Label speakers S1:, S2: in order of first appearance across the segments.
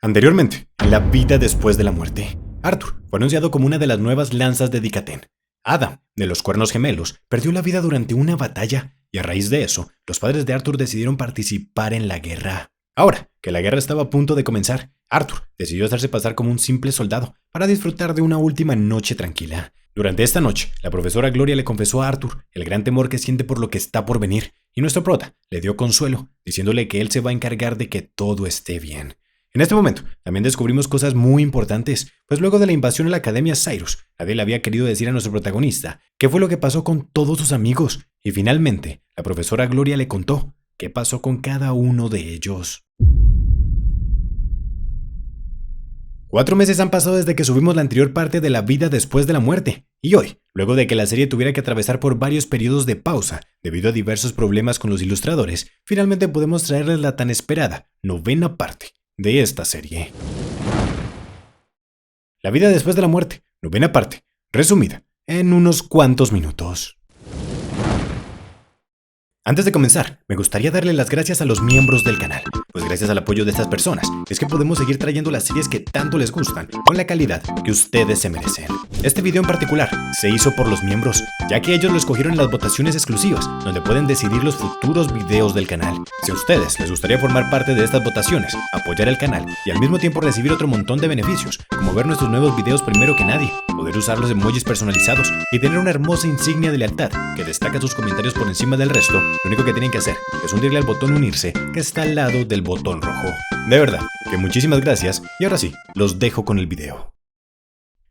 S1: Anteriormente, en la vida después de la muerte, Arthur fue anunciado como una de las nuevas lanzas de Dikaten. Adam, de los Cuernos Gemelos, perdió la vida durante una batalla y a raíz de eso, los padres de Arthur decidieron participar en la guerra. Ahora que la guerra estaba a punto de comenzar, Arthur decidió hacerse pasar como un simple soldado para disfrutar de una última noche tranquila. Durante esta noche, la profesora Gloria le confesó a Arthur el gran temor que siente por lo que está por venir, y nuestro prota le dio consuelo, diciéndole que él se va a encargar de que todo esté bien. En este momento, también descubrimos cosas muy importantes, pues luego de la invasión a la Academia Cyrus, nadie le había querido decir a nuestro protagonista qué fue lo que pasó con todos sus amigos, y finalmente, la profesora Gloria le contó qué pasó con cada uno de ellos. 4 meses han pasado desde que subimos la anterior parte de La vida después de la muerte, y hoy, luego de que la serie tuviera que atravesar por varios periodos de pausa debido a diversos problemas con los ilustradores, finalmente podemos traerles la tan esperada 9ª parte de esta serie. La vida después de la muerte, 9ª parte, resumida en unos cuantos minutos. Antes de comenzar, me gustaría darle las gracias a los miembros del canal, pues gracias al apoyo de estas personas es que podemos seguir trayendo las series que tanto les gustan con la calidad que ustedes se merecen. Este video en particular se hizo por los miembros, ya que ellos lo escogieron en las votaciones exclusivas, donde pueden decidir los futuros videos del canal. Si a ustedes les gustaría formar parte de estas votaciones, apoyar el canal y al mismo tiempo recibir otro montón de beneficios, como ver nuestros nuevos videos primero que nadie, poder usar los emojis personalizados y tener una hermosa insignia de lealtad que destaca sus comentarios por encima del resto, lo único que tienen que hacer es hundirle al botón unirse que está al lado del botón rojo. De verdad, que muchísimas gracias y ahora sí, los dejo con el video.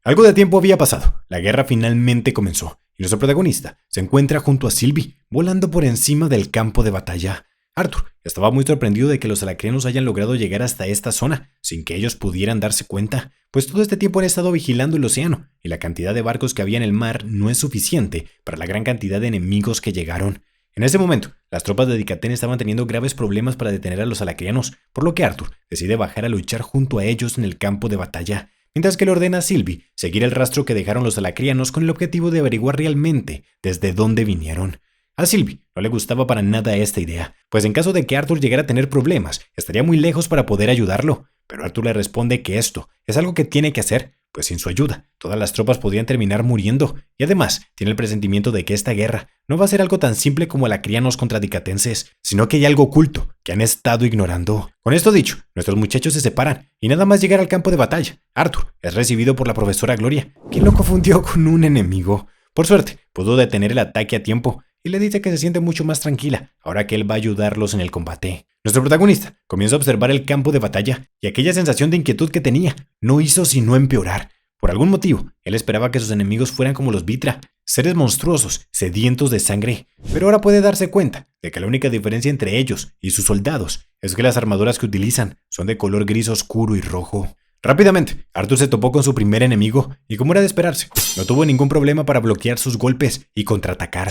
S1: Algo de tiempo había pasado, la guerra finalmente comenzó y nuestro protagonista se encuentra junto a Sylvie volando por encima del campo de batalla. Arthur estaba muy sorprendido de que los alacrianos hayan logrado llegar hasta esta zona sin que ellos pudieran darse cuenta, pues todo este tiempo han estado vigilando el océano y la cantidad de barcos que había en el mar no es suficiente para la gran cantidad de enemigos que llegaron. En ese momento, las tropas de Dikaten estaban teniendo graves problemas para detener a los alacrianos, por lo que Arthur decide bajar a luchar junto a ellos en el campo de batalla, mientras que le ordena a Sylvie seguir el rastro que dejaron los alacrianos con el objetivo de averiguar realmente desde dónde vinieron. A Sylvie no le gustaba para nada esta idea, pues en caso de que Arthur llegara a tener problemas, estaría muy lejos para poder ayudarlo, pero Arthur le responde que esto es algo que tiene que hacer, pues sin su ayuda, todas las tropas podrían terminar muriendo, y además tiene el presentimiento de que esta guerra no va a ser algo tan simple como alacrianos contra dikatenses, sino que hay algo oculto que han estado ignorando. Con esto dicho, nuestros muchachos se separan, y nada más llegar al campo de batalla, Arthur es recibido por la profesora Gloria, quien lo confundió con un enemigo. Por suerte, pudo detener el ataque a tiempo, y le dice que se siente mucho más tranquila, ahora que él va a ayudarlos en el combate. Nuestro protagonista comienza a observar el campo de batalla, y aquella sensación de inquietud que tenía no hizo sino empeorar. Por algún motivo, él esperaba que sus enemigos fueran como los Vitra, seres monstruosos, sedientos de sangre, pero ahora puede darse cuenta de que la única diferencia entre ellos y sus soldados es que las armaduras que utilizan son de color gris oscuro y rojo. Rápidamente, Arthur se topó con su primer enemigo, y como era de esperarse, no tuvo ningún problema para bloquear sus golpes y contraatacar.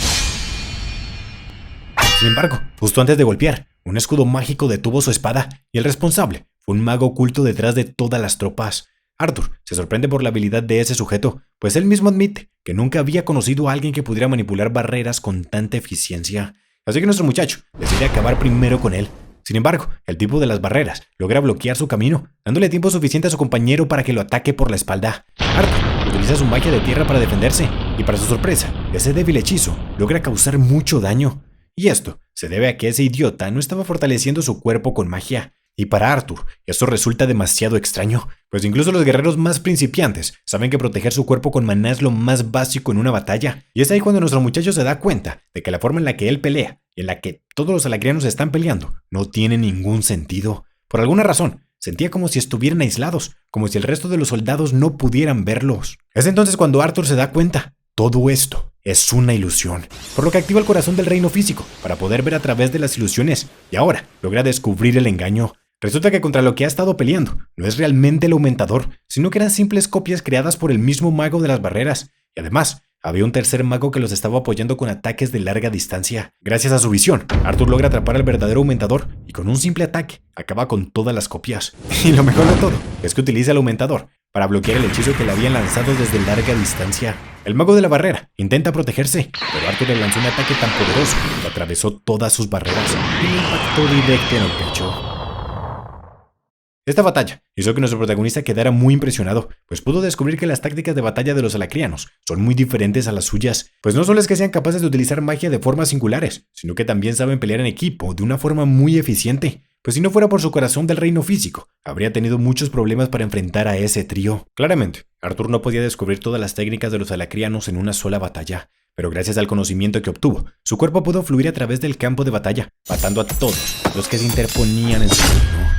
S1: Sin embargo, justo antes de golpear, un escudo mágico detuvo su espada y el responsable fue un mago oculto detrás de todas las tropas. Arthur se sorprende por la habilidad de ese sujeto, pues él mismo admite que nunca había conocido a alguien que pudiera manipular barreras con tanta eficiencia. Así que nuestro muchacho decide acabar primero con él. Sin embargo, el tipo de las barreras logra bloquear su camino, dándole tiempo suficiente a su compañero para que lo ataque por la espalda. Arthur utiliza su magia de tierra para defenderse, y para su sorpresa, ese débil hechizo logra causar mucho daño. Y esto se debe a que ese idiota no estaba fortaleciendo su cuerpo con magia. Y para Arthur, esto resulta demasiado extraño, pues incluso los guerreros más principiantes saben que proteger su cuerpo con maná es lo más básico en una batalla. Y es ahí cuando nuestro muchacho se da cuenta de que la forma en la que él pelea y en la que todos los alacrianos están peleando no tiene ningún sentido. Por alguna razón, sentía como si estuvieran aislados, como si el resto de los soldados no pudieran verlos. Es entonces cuando Arthur se da cuenta. Todo esto es una ilusión, por lo que activa el corazón del reino físico para poder ver a través de las ilusiones, y ahora logra descubrir el engaño. Resulta que contra lo que ha estado peleando no es realmente el aumentador, sino que eran simples copias creadas por el mismo mago de las barreras, y además había un tercer mago que los estaba apoyando con ataques de larga distancia. Gracias a su visión, Arthur logra atrapar al verdadero aumentador y con un simple ataque acaba con todas las copias. Y lo mejor de todo es que utiliza el aumentador para bloquear el hechizo que le habían lanzado desde larga distancia. El mago de la barrera intenta protegerse, pero Arthur le lanzó un ataque tan poderoso que atravesó todas sus barreras y le impactó directo en el pecho. Esta batalla hizo que nuestro protagonista quedara muy impresionado, pues pudo descubrir que las tácticas de batalla de los alacrianos son muy diferentes a las suyas, pues no solo es que sean capaces de utilizar magia de formas singulares, sino que también saben pelear en equipo de una forma muy eficiente. Pues si no fuera por su corazón del reino físico, habría tenido muchos problemas para enfrentar a ese trío. Claramente, Arthur no podía descubrir todas las técnicas de los alacrianos en una sola batalla, pero gracias al conocimiento que obtuvo, su cuerpo pudo fluir a través del campo de batalla, matando a todos los que se interponían en su camino.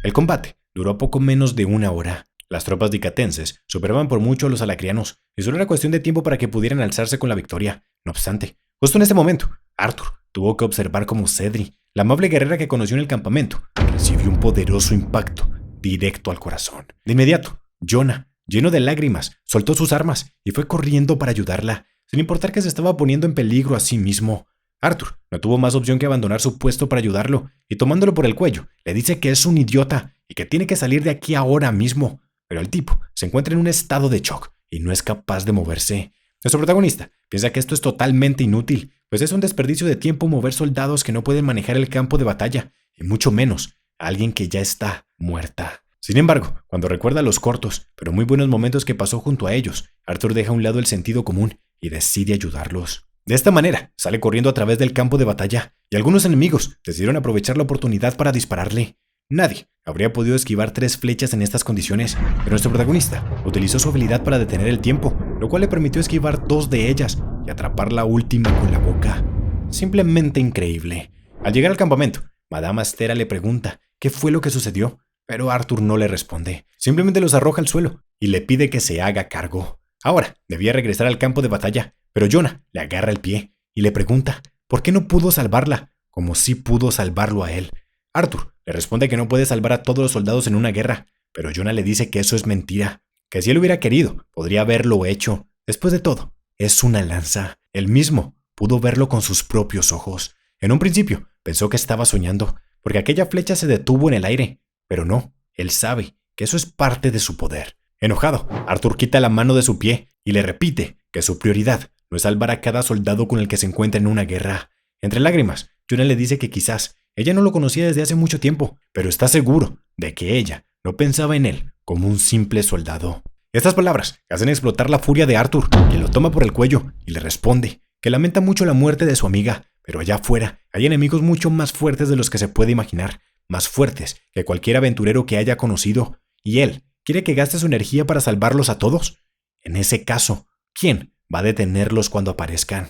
S1: El combate duró poco menos de una hora. Las tropas dicatenses superaban por mucho a los alacrianos, y solo era cuestión de tiempo para que pudieran alzarse con la victoria. No obstante, justo en ese momento, Arthur tuvo que observar cómo Cedri, la amable guerrera que conoció en el campamento, recibió un poderoso impacto directo al corazón. De inmediato, Jonah, lleno de lágrimas, soltó sus armas y fue corriendo para ayudarla, sin importar que se estaba poniendo en peligro a sí mismo. Arthur no tuvo más opción que abandonar su puesto para ayudarlo, y tomándolo por el cuello, le dice que es un idiota y que tiene que salir de aquí ahora mismo. Pero el tipo se encuentra en un estado de shock y no es capaz de moverse. Nuestro protagonista piensa que esto es totalmente inútil, pues es un desperdicio de tiempo mover soldados que no pueden manejar el campo de batalla, y mucho menos a alguien que ya está muerta. Sin embargo, cuando recuerda los cortos, pero muy buenos momentos que pasó junto a ellos, Arthur deja a un lado el sentido común y decide ayudarlos. De esta manera, sale corriendo a través del campo de batalla, y algunos enemigos decidieron aprovechar la oportunidad para dispararle. Nadie habría podido esquivar 3 flechas en estas condiciones, pero nuestro protagonista utilizó su habilidad para detener el tiempo, lo cual le permitió esquivar 2 de ellas y atrapar la última con la boca. Simplemente increíble. Al llegar al campamento, Madame Astera le pregunta qué fue lo que sucedió, pero Arthur no le responde. Simplemente los arroja al suelo y le pide que se haga cargo. Ahora debía regresar al campo de batalla, pero Jonah le agarra el pie y le pregunta por qué no pudo salvarla, como si pudo salvarlo a él. Arthur le responde que no puede salvar a todos los soldados en una guerra, pero Jonah le dice que eso es mentira, que si él hubiera querido, podría haberlo hecho. Después de todo, es una lanza. Él mismo pudo verlo con sus propios ojos. En un principio, pensó que estaba soñando, porque aquella flecha se detuvo en el aire, pero no, él sabe que eso es parte de su poder. Enojado, Arthur quita la mano de su pie y le repite que su prioridad no es salvar a cada soldado con el que se encuentra en una guerra. Entre lágrimas, Jonah le dice que quizás ella no lo conocía desde hace mucho tiempo, pero está seguro de que ella no pensaba en él como un simple soldado. Estas palabras hacen explotar la furia de Arthur, quien lo toma por el cuello y le responde que lamenta mucho la muerte de su amiga, pero allá afuera hay enemigos mucho más fuertes de los que se puede imaginar, más fuertes que cualquier aventurero que haya conocido, y él quiere que gaste su energía para salvarlos a todos. En ese caso, ¿quién va a detenerlos cuando aparezcan?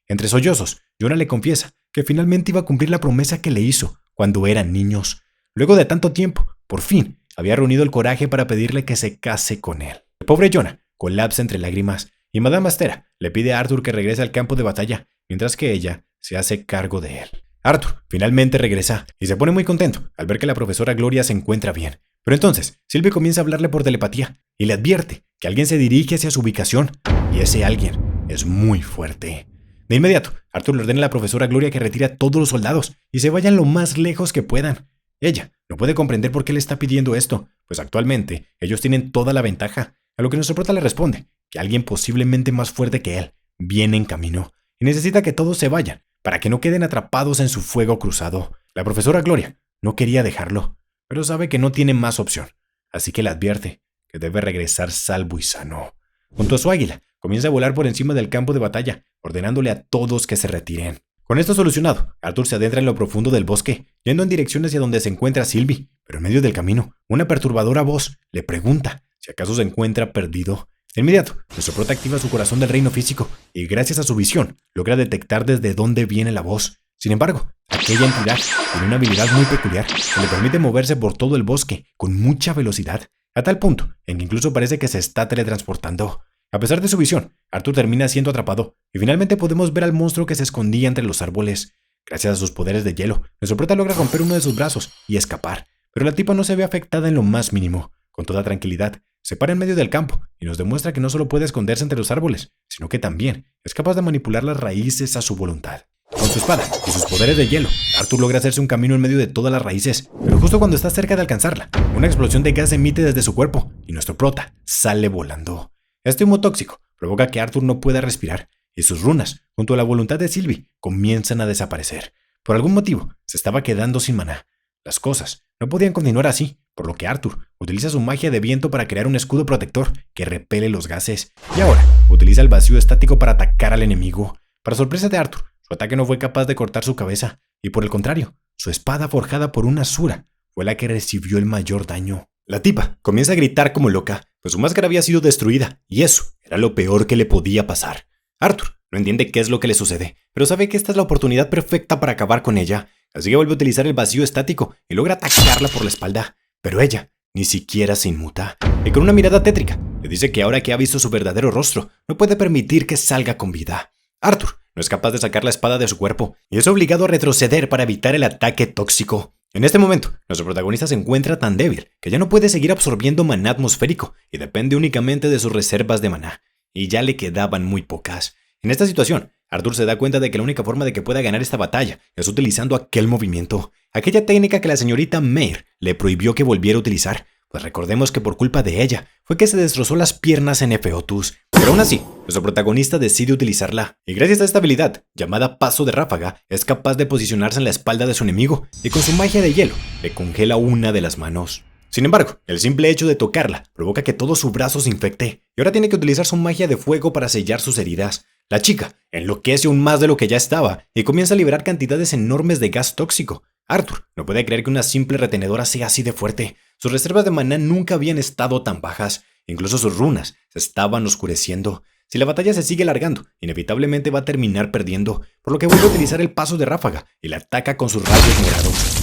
S1: Entre sollozos, Jonah le confiesa que finalmente iba a cumplir la promesa que le hizo cuando eran niños. Luego de tanto tiempo, por fin, había reunido el coraje para pedirle que se case con él. El pobre Jonah colapsa entre lágrimas y Madame Astera le pide a Arthur que regrese al campo de batalla, mientras que ella se hace cargo de él. Arthur finalmente regresa y se pone muy contento al ver que la profesora Gloria se encuentra bien. Pero entonces, Sylvie comienza a hablarle por telepatía y le advierte que alguien se dirige hacia su ubicación, y ese alguien es muy fuerte. De inmediato, Arthur le ordena a la profesora Gloria que retire a todos los soldados y se vayan lo más lejos que puedan. Ella no puede comprender por qué le está pidiendo esto, pues actualmente ellos tienen toda la ventaja, a lo que nuestro prota le responde que alguien posiblemente más fuerte que él viene en camino y necesita que todos se vayan para que no queden atrapados en su fuego cruzado. La profesora Gloria no quería dejarlo, pero sabe que no tiene más opción, así que le advierte que debe regresar salvo y sano. Junto a su águila, comienza a volar por encima del campo de batalla, ordenándole a todos que se retiren. Con esto solucionado, Arthur se adentra en lo profundo del bosque, yendo en dirección hacia donde se encuentra Sylvie, pero en medio del camino, una perturbadora voz le pregunta si acaso se encuentra perdido. De inmediato, nuestro prota activa su corazón del reino físico y gracias a su visión logra detectar desde dónde viene la voz. Sin embargo, aquella entidad tiene una habilidad muy peculiar que le permite moverse por todo el bosque con mucha velocidad, a tal punto en que incluso parece que se está teletransportando. A pesar de su visión, Arthur termina siendo atrapado y finalmente podemos ver al monstruo que se escondía entre los árboles. Gracias a sus poderes de hielo, nuestro prota logra romper uno de sus brazos y escapar, pero la tipa no se ve afectada en lo más mínimo. Con toda tranquilidad, se para en medio del campo y nos demuestra que no solo puede esconderse entre los árboles, sino que también es capaz de manipular las raíces a su voluntad. Con su espada y sus poderes de hielo, Arthur logra hacerse un camino en medio de todas las raíces, pero justo cuando está cerca de alcanzarla, una explosión de gas emite desde su cuerpo y nuestro prota sale volando. Este humo tóxico provoca que Arthur no pueda respirar y sus runas, junto a la voluntad de Sylvie, comienzan a desaparecer. Por algún motivo, se estaba quedando sin maná. las cosas no podían continuar así, por lo que Arthur utiliza su magia de viento para crear un escudo protector que repele los gases, y ahora utiliza el vacío estático para atacar al enemigo. Para sorpresa de Arthur, su ataque no fue capaz de cortar su cabeza, y por el contrario, su espada forjada por una Asura fue la que recibió el mayor daño. La tipa comienza a gritar como loca, pues su máscara había sido destruida, y eso era lo peor que le podía pasar. Arthur no entiende qué es lo que le sucede, pero sabe que esta es la oportunidad perfecta para acabar con ella, así que vuelve a utilizar el vacío estático y logra atacarla por la espalda, pero ella ni siquiera se inmuta, y con una mirada tétrica le dice que ahora que ha visto su verdadero rostro, no puede permitir que salga con vida. Arthur no es capaz de sacar la espada de su cuerpo, y es obligado a retroceder para evitar el ataque tóxico. En este momento, nuestro protagonista se encuentra tan débil que ya no puede seguir absorbiendo maná atmosférico y depende únicamente de sus reservas de maná, y ya le quedaban muy pocas. En esta situación, Arthur se da cuenta de que la única forma de que pueda ganar esta batalla es utilizando aquel movimiento, aquella técnica que la señorita Mare le prohibió que volviera a utilizar, pues recordemos que por culpa de ella fue que se destrozó las piernas en Efeotus. Pero aún así, nuestro protagonista decide utilizarla, y gracias a esta habilidad, llamada Paso de Ráfaga, es capaz de posicionarse en la espalda de su enemigo, y con su magia de hielo, le congela una de las manos. Sin embargo, el simple hecho de tocarla provoca que todo su brazo se infecte, y ahora tiene que utilizar su magia de fuego para sellar sus heridas. La chica enloquece aún más de lo que ya estaba, y comienza a liberar cantidades enormes de gas tóxico. Arthur no puede creer que una simple retenedora sea así de fuerte. Sus reservas de maná nunca habían estado tan bajas, incluso sus runas se estaban oscureciendo. Si la batalla se sigue alargando, inevitablemente va a terminar perdiendo, por lo que vuelve a utilizar el paso de ráfaga y la ataca con sus rayos morados.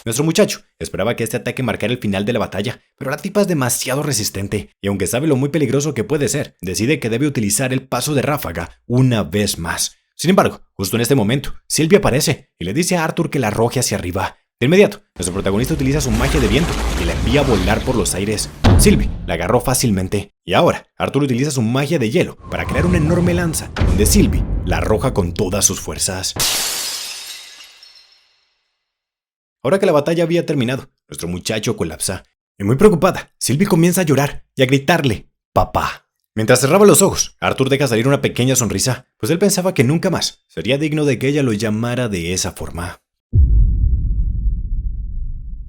S1: Nuestro muchacho esperaba que este ataque marcara el final de la batalla, pero la tipa es demasiado resistente, y aunque sabe lo muy peligroso que puede ser, decide que debe utilizar el paso de ráfaga una vez más. Sin embargo, justo en este momento, Sylvie aparece y le dice a Arthur que la arroje hacia arriba. De inmediato, nuestro protagonista utiliza su magia de viento y la envía a volar por los aires. Sylvie la agarró fácilmente, y ahora Arthur utiliza su magia de hielo para crear una enorme lanza, donde Sylvie la arroja con todas sus fuerzas. Ahora que la batalla había terminado, nuestro muchacho colapsa, y muy preocupada, Sylvie comienza a llorar y a gritarle «papá». Mientras cerraba los ojos, Arthur deja salir una pequeña sonrisa, pues él pensaba que nunca más sería digno de que ella lo llamara de esa forma.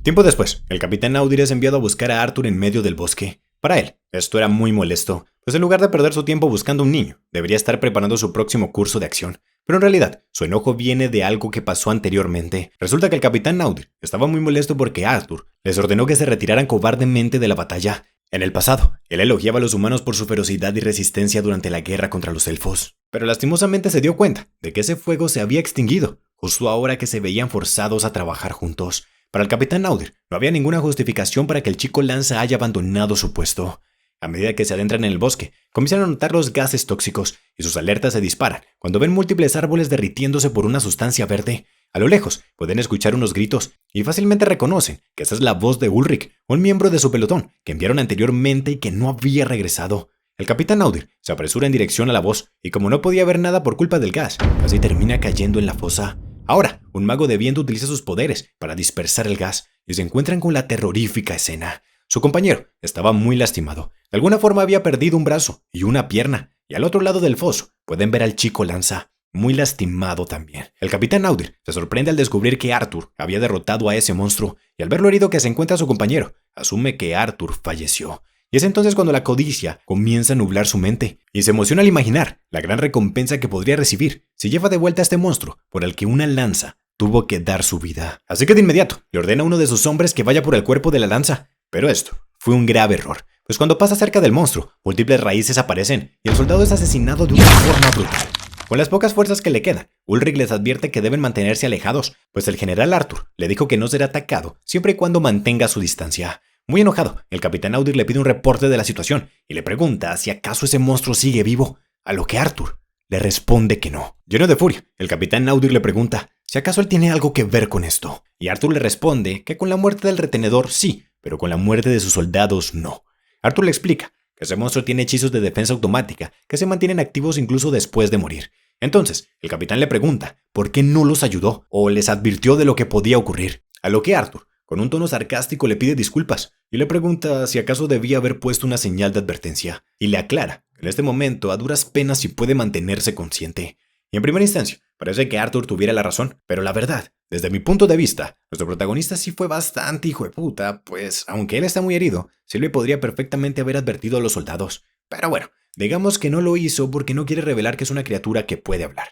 S1: Tiempo después, el capitán Naudil es enviado a buscar a Arthur en medio del bosque. Para él, esto era muy molesto, pues en lugar de perder su tiempo buscando a un niño, debería estar preparando su próximo curso de acción. Pero en realidad, su enojo viene de algo que pasó anteriormente. Resulta que el capitán Naudil estaba muy molesto porque Arthur les ordenó que se retiraran cobardemente de la batalla. En el pasado, él elogiaba a los humanos por su ferocidad y resistencia durante la guerra contra los elfos, pero lastimosamente se dio cuenta de que ese fuego se había extinguido, justo ahora que se veían forzados a trabajar juntos. Para el capitán Naudil no había ninguna justificación para que el chico lanza haya abandonado su puesto. A medida que se adentran en el bosque, comienzan a notar los gases tóxicos y sus alertas se disparan cuando ven múltiples árboles derritiéndose por una sustancia verde. A lo lejos pueden escuchar unos gritos y fácilmente reconocen que esa es la voz de Ulrich, un miembro de su pelotón que enviaron anteriormente y que no había regresado. El capitán Naudil se apresura en dirección a la voz y como no podía ver nada por culpa del gas, casi termina cayendo en la fosa. Ahora, un mago de viento utiliza sus poderes para dispersar el gas y se encuentran con la terrorífica escena. Su compañero estaba muy lastimado. De alguna forma había perdido un brazo y una pierna, y al otro lado del foso pueden ver al chico lanza, muy lastimado también. El capitán Naudil se sorprende al descubrir que Arthur había derrotado a ese monstruo, y al ver lo herido que se encuentra su compañero, asume que Arthur falleció. Y es entonces cuando la codicia comienza a nublar su mente, y se emociona al imaginar la gran recompensa que podría recibir si lleva de vuelta a este monstruo por el que una lanza tuvo que dar su vida. Así que de inmediato le ordena a uno de sus hombres que vaya por el cuerpo de la lanza. Pero esto fue un grave error, pues cuando pasa cerca del monstruo, múltiples raíces aparecen y el soldado es asesinado de una forma brutal. Con las pocas fuerzas que le quedan, Ulrich les advierte que deben mantenerse alejados, pues el general Arthur le dijo que no será atacado siempre y cuando mantenga su distancia. Muy enojado, el capitán Naudil le pide un reporte de la situación y le pregunta si acaso ese monstruo sigue vivo, a lo que Arthur le responde que no. Lleno de furia, el capitán Naudil le pregunta si acaso él tiene algo que ver con esto, y Arthur le responde que con la muerte del retenedor sí, pero con la muerte de sus soldados no. Arthur le explica que ese monstruo tiene hechizos de defensa automática que se mantienen activos incluso después de morir. Entonces, el capitán le pregunta por qué no los ayudó o les advirtió de lo que podía ocurrir, a lo que Arthur, con un tono sarcástico, le pide disculpas y le pregunta si acaso debía haber puesto una señal de advertencia, y le aclara que en este momento a duras penas sí puede mantenerse consciente. Y en primera instancia, parece que Arthur tuviera la razón, pero la verdad, desde mi punto de vista, nuestro protagonista sí fue bastante hijo de puta, pues aunque él está muy herido, Sylvie podría perfectamente haber advertido a los soldados. Pero bueno, digamos que no lo hizo porque no quiere revelar que es una criatura que puede hablar.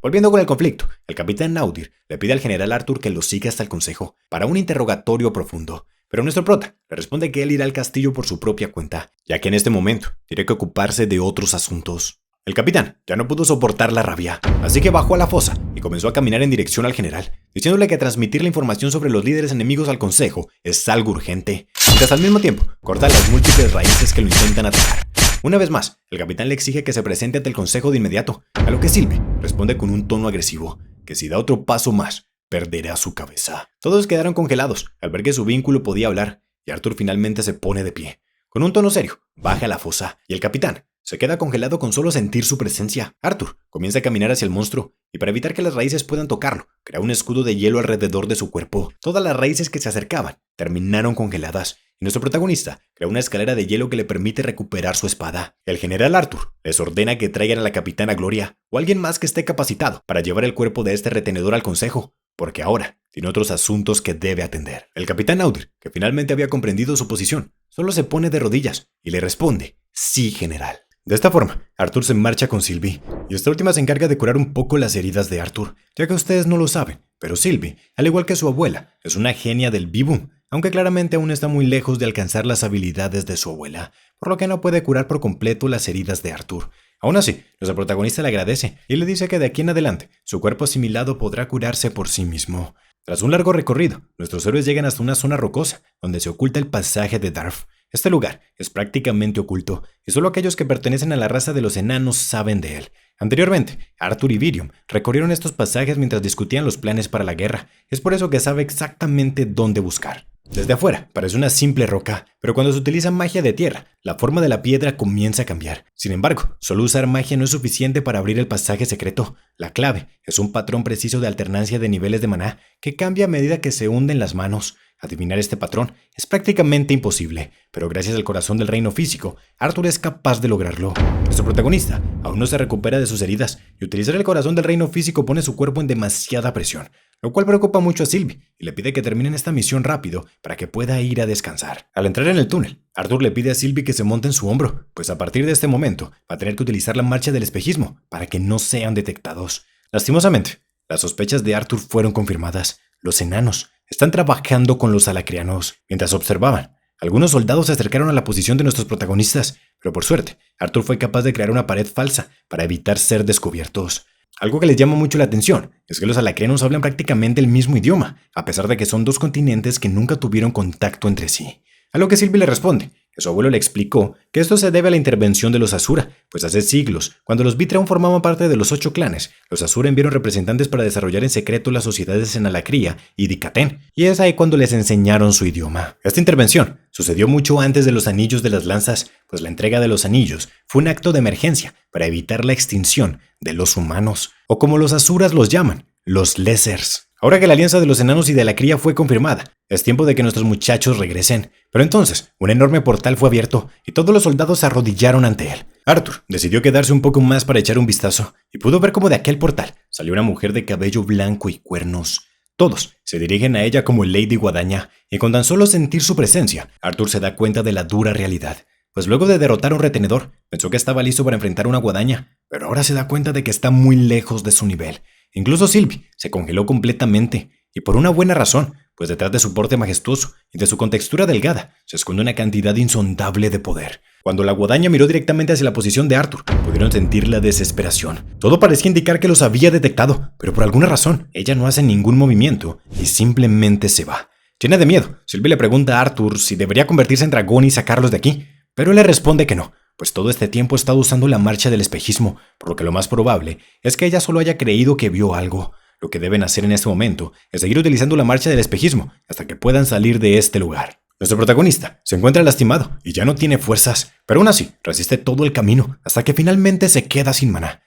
S1: Volviendo con el conflicto, el capitán Naudir le pide al general Arthur que lo siga hasta el consejo para un interrogatorio profundo. Pero nuestro prota le responde que él irá al castillo por su propia cuenta, ya que en este momento tiene que ocuparse de otros asuntos. El capitán ya no pudo soportar la rabia, así que bajó a la fosa y comenzó a caminar en dirección al general, diciéndole que transmitir la información sobre los líderes enemigos al consejo es algo urgente, mientras al mismo tiempo corta las múltiples raíces que lo intentan atacar. Una vez más, el capitán le exige que se presente ante el consejo de inmediato, a lo que Sylvie responde con un tono agresivo, que si da otro paso más, perderá su cabeza. Todos quedaron congelados al ver que su vínculo podía hablar, y Arthur finalmente se pone de pie. Con un tono serio, baja a la fosa, y el capitán se queda congelado con solo sentir su presencia. Arthur comienza a caminar hacia el monstruo, y para evitar que las raíces puedan tocarlo, crea un escudo de hielo alrededor de su cuerpo. Todas las raíces que se acercaban terminaron congeladas, y nuestro protagonista crea una escalera de hielo que le permite recuperar su espada. El general Arthur les ordena que traigan a la capitana Gloria, o alguien más que esté capacitado para llevar el cuerpo de este retenedor al consejo, porque ahora tiene otros asuntos que debe atender. El capitán Naudir, que finalmente había comprendido su posición, solo se pone de rodillas y le responde: sí, general. De esta forma, Arthur se marcha con Sylvie, y esta última se encarga de curar un poco las heridas de Arthur, ya que ustedes no lo saben, pero Sylvie, al igual que su abuela, es una genia del Bibum, aunque claramente aún está muy lejos de alcanzar las habilidades de su abuela, por lo que no puede curar por completo las heridas de Arthur. Aún así, nuestro protagonista le agradece y le dice que de aquí en adelante su cuerpo asimilado podrá curarse por sí mismo. Tras un largo recorrido, nuestros héroes llegan hasta una zona rocosa donde se oculta el pasaje de Darf. Este lugar es prácticamente oculto y solo aquellos que pertenecen a la raza de los enanos saben de él. Anteriormente, Arthur y Virium recorrieron estos pasajes mientras discutían los planes para la guerra. Es por eso que sabe exactamente dónde buscar. Desde afuera parece una simple roca, pero cuando se utiliza magia de tierra, la forma de la piedra comienza a cambiar. Sin embargo, solo usar magia no es suficiente para abrir el pasaje secreto. La clave es un patrón preciso de alternancia de niveles de maná que cambia a medida que se hunden las manos. Adivinar este patrón es prácticamente imposible, pero gracias al corazón del reino físico, Arthur es capaz de lograrlo. Nuestro protagonista aún no se recupera de sus heridas, y utilizar el corazón del reino físico pone su cuerpo en demasiada presión, lo cual preocupa mucho a Sylvie, y le pide que terminen esta misión rápido para que pueda ir a descansar. Al entrar en el túnel, Arthur le pide a Sylvie que se monte en su hombro, pues a partir de este momento va a tener que utilizar la marcha del espejismo para que no sean detectados. Lastimosamente, las sospechas de Arthur fueron confirmadas. Los enanos están trabajando con los alacrianos. Mientras observaban, algunos soldados se acercaron a la posición de nuestros protagonistas, pero por suerte, Arthur fue capaz de crear una pared falsa para evitar ser descubiertos. Algo que les llama mucho la atención es que los alacrianos hablan prácticamente el mismo idioma, a pesar de que son dos continentes que nunca tuvieron contacto entre sí. A lo que Sylvie le responde que su abuelo le explicó que esto se debe a la intervención de los Asura, pues hace siglos, cuando los Vitra aún formaban parte de los 8 clanes, los Asura enviaron representantes para desarrollar en secreto las sociedades en Alacría y Dicatén, y es ahí cuando les enseñaron su idioma. Esta intervención sucedió mucho antes de los Anillos de las Lanzas, pues la entrega de los anillos fue un acto de emergencia para evitar la extinción de los humanos, o como los Asuras los llaman, los Lessers. Ahora que la alianza de los enanos y de la cría fue confirmada, es tiempo de que nuestros muchachos regresen. Pero entonces, un enorme portal fue abierto y todos los soldados se arrodillaron ante él. Arthur decidió quedarse un poco más para echar un vistazo y pudo ver cómo de aquel portal salió una mujer de cabello blanco y cuernos. Todos se dirigen a ella como Lady Guadaña, y con tan solo sentir su presencia, Arthur se da cuenta de la dura realidad. Pues luego de derrotar a un retenedor, pensó que estaba listo para enfrentar a una guadaña, pero ahora se da cuenta de que está muy lejos de su nivel. Incluso Sylvie se congeló completamente, y por una buena razón, pues detrás de su porte majestuoso y de su contextura delgada se esconde una cantidad insondable de poder. Cuando la guadaña miró directamente hacia la posición de Arthur, pudieron sentir la desesperación. Todo parecía indicar que los había detectado, pero por alguna razón, ella no hace ningún movimiento y simplemente se va. Llena de miedo, Sylvie le pregunta a Arthur si debería convertirse en dragón y sacarlos de aquí, pero él le responde que no, pues todo este tiempo ha estado usando la marcha del espejismo, por lo que lo más probable es que ella solo haya creído que vio algo. Lo que deben hacer en este momento es seguir utilizando la marcha del espejismo hasta que puedan salir de este lugar. Nuestro protagonista se encuentra lastimado y ya no tiene fuerzas, pero aún así resiste todo el camino hasta que finalmente se queda sin maná.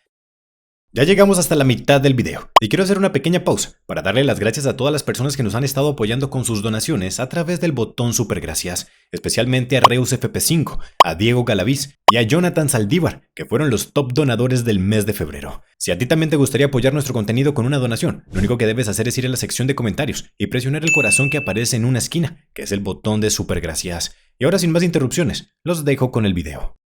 S1: Ya llegamos hasta la mitad del video y quiero hacer una pequeña pausa para darle las gracias a todas las personas que nos han estado apoyando con sus donaciones a través del botón supergracias, especialmente a Reus FP5, a Diego Galaviz y a Jonathan Saldívar, que fueron los top donadores del mes de febrero. Si a ti también te gustaría apoyar nuestro contenido con una donación, lo único que debes hacer es ir a la sección de comentarios y presionar el corazón que aparece en una esquina, que es el botón de supergracias. Y ahora sin más interrupciones, los dejo con el video.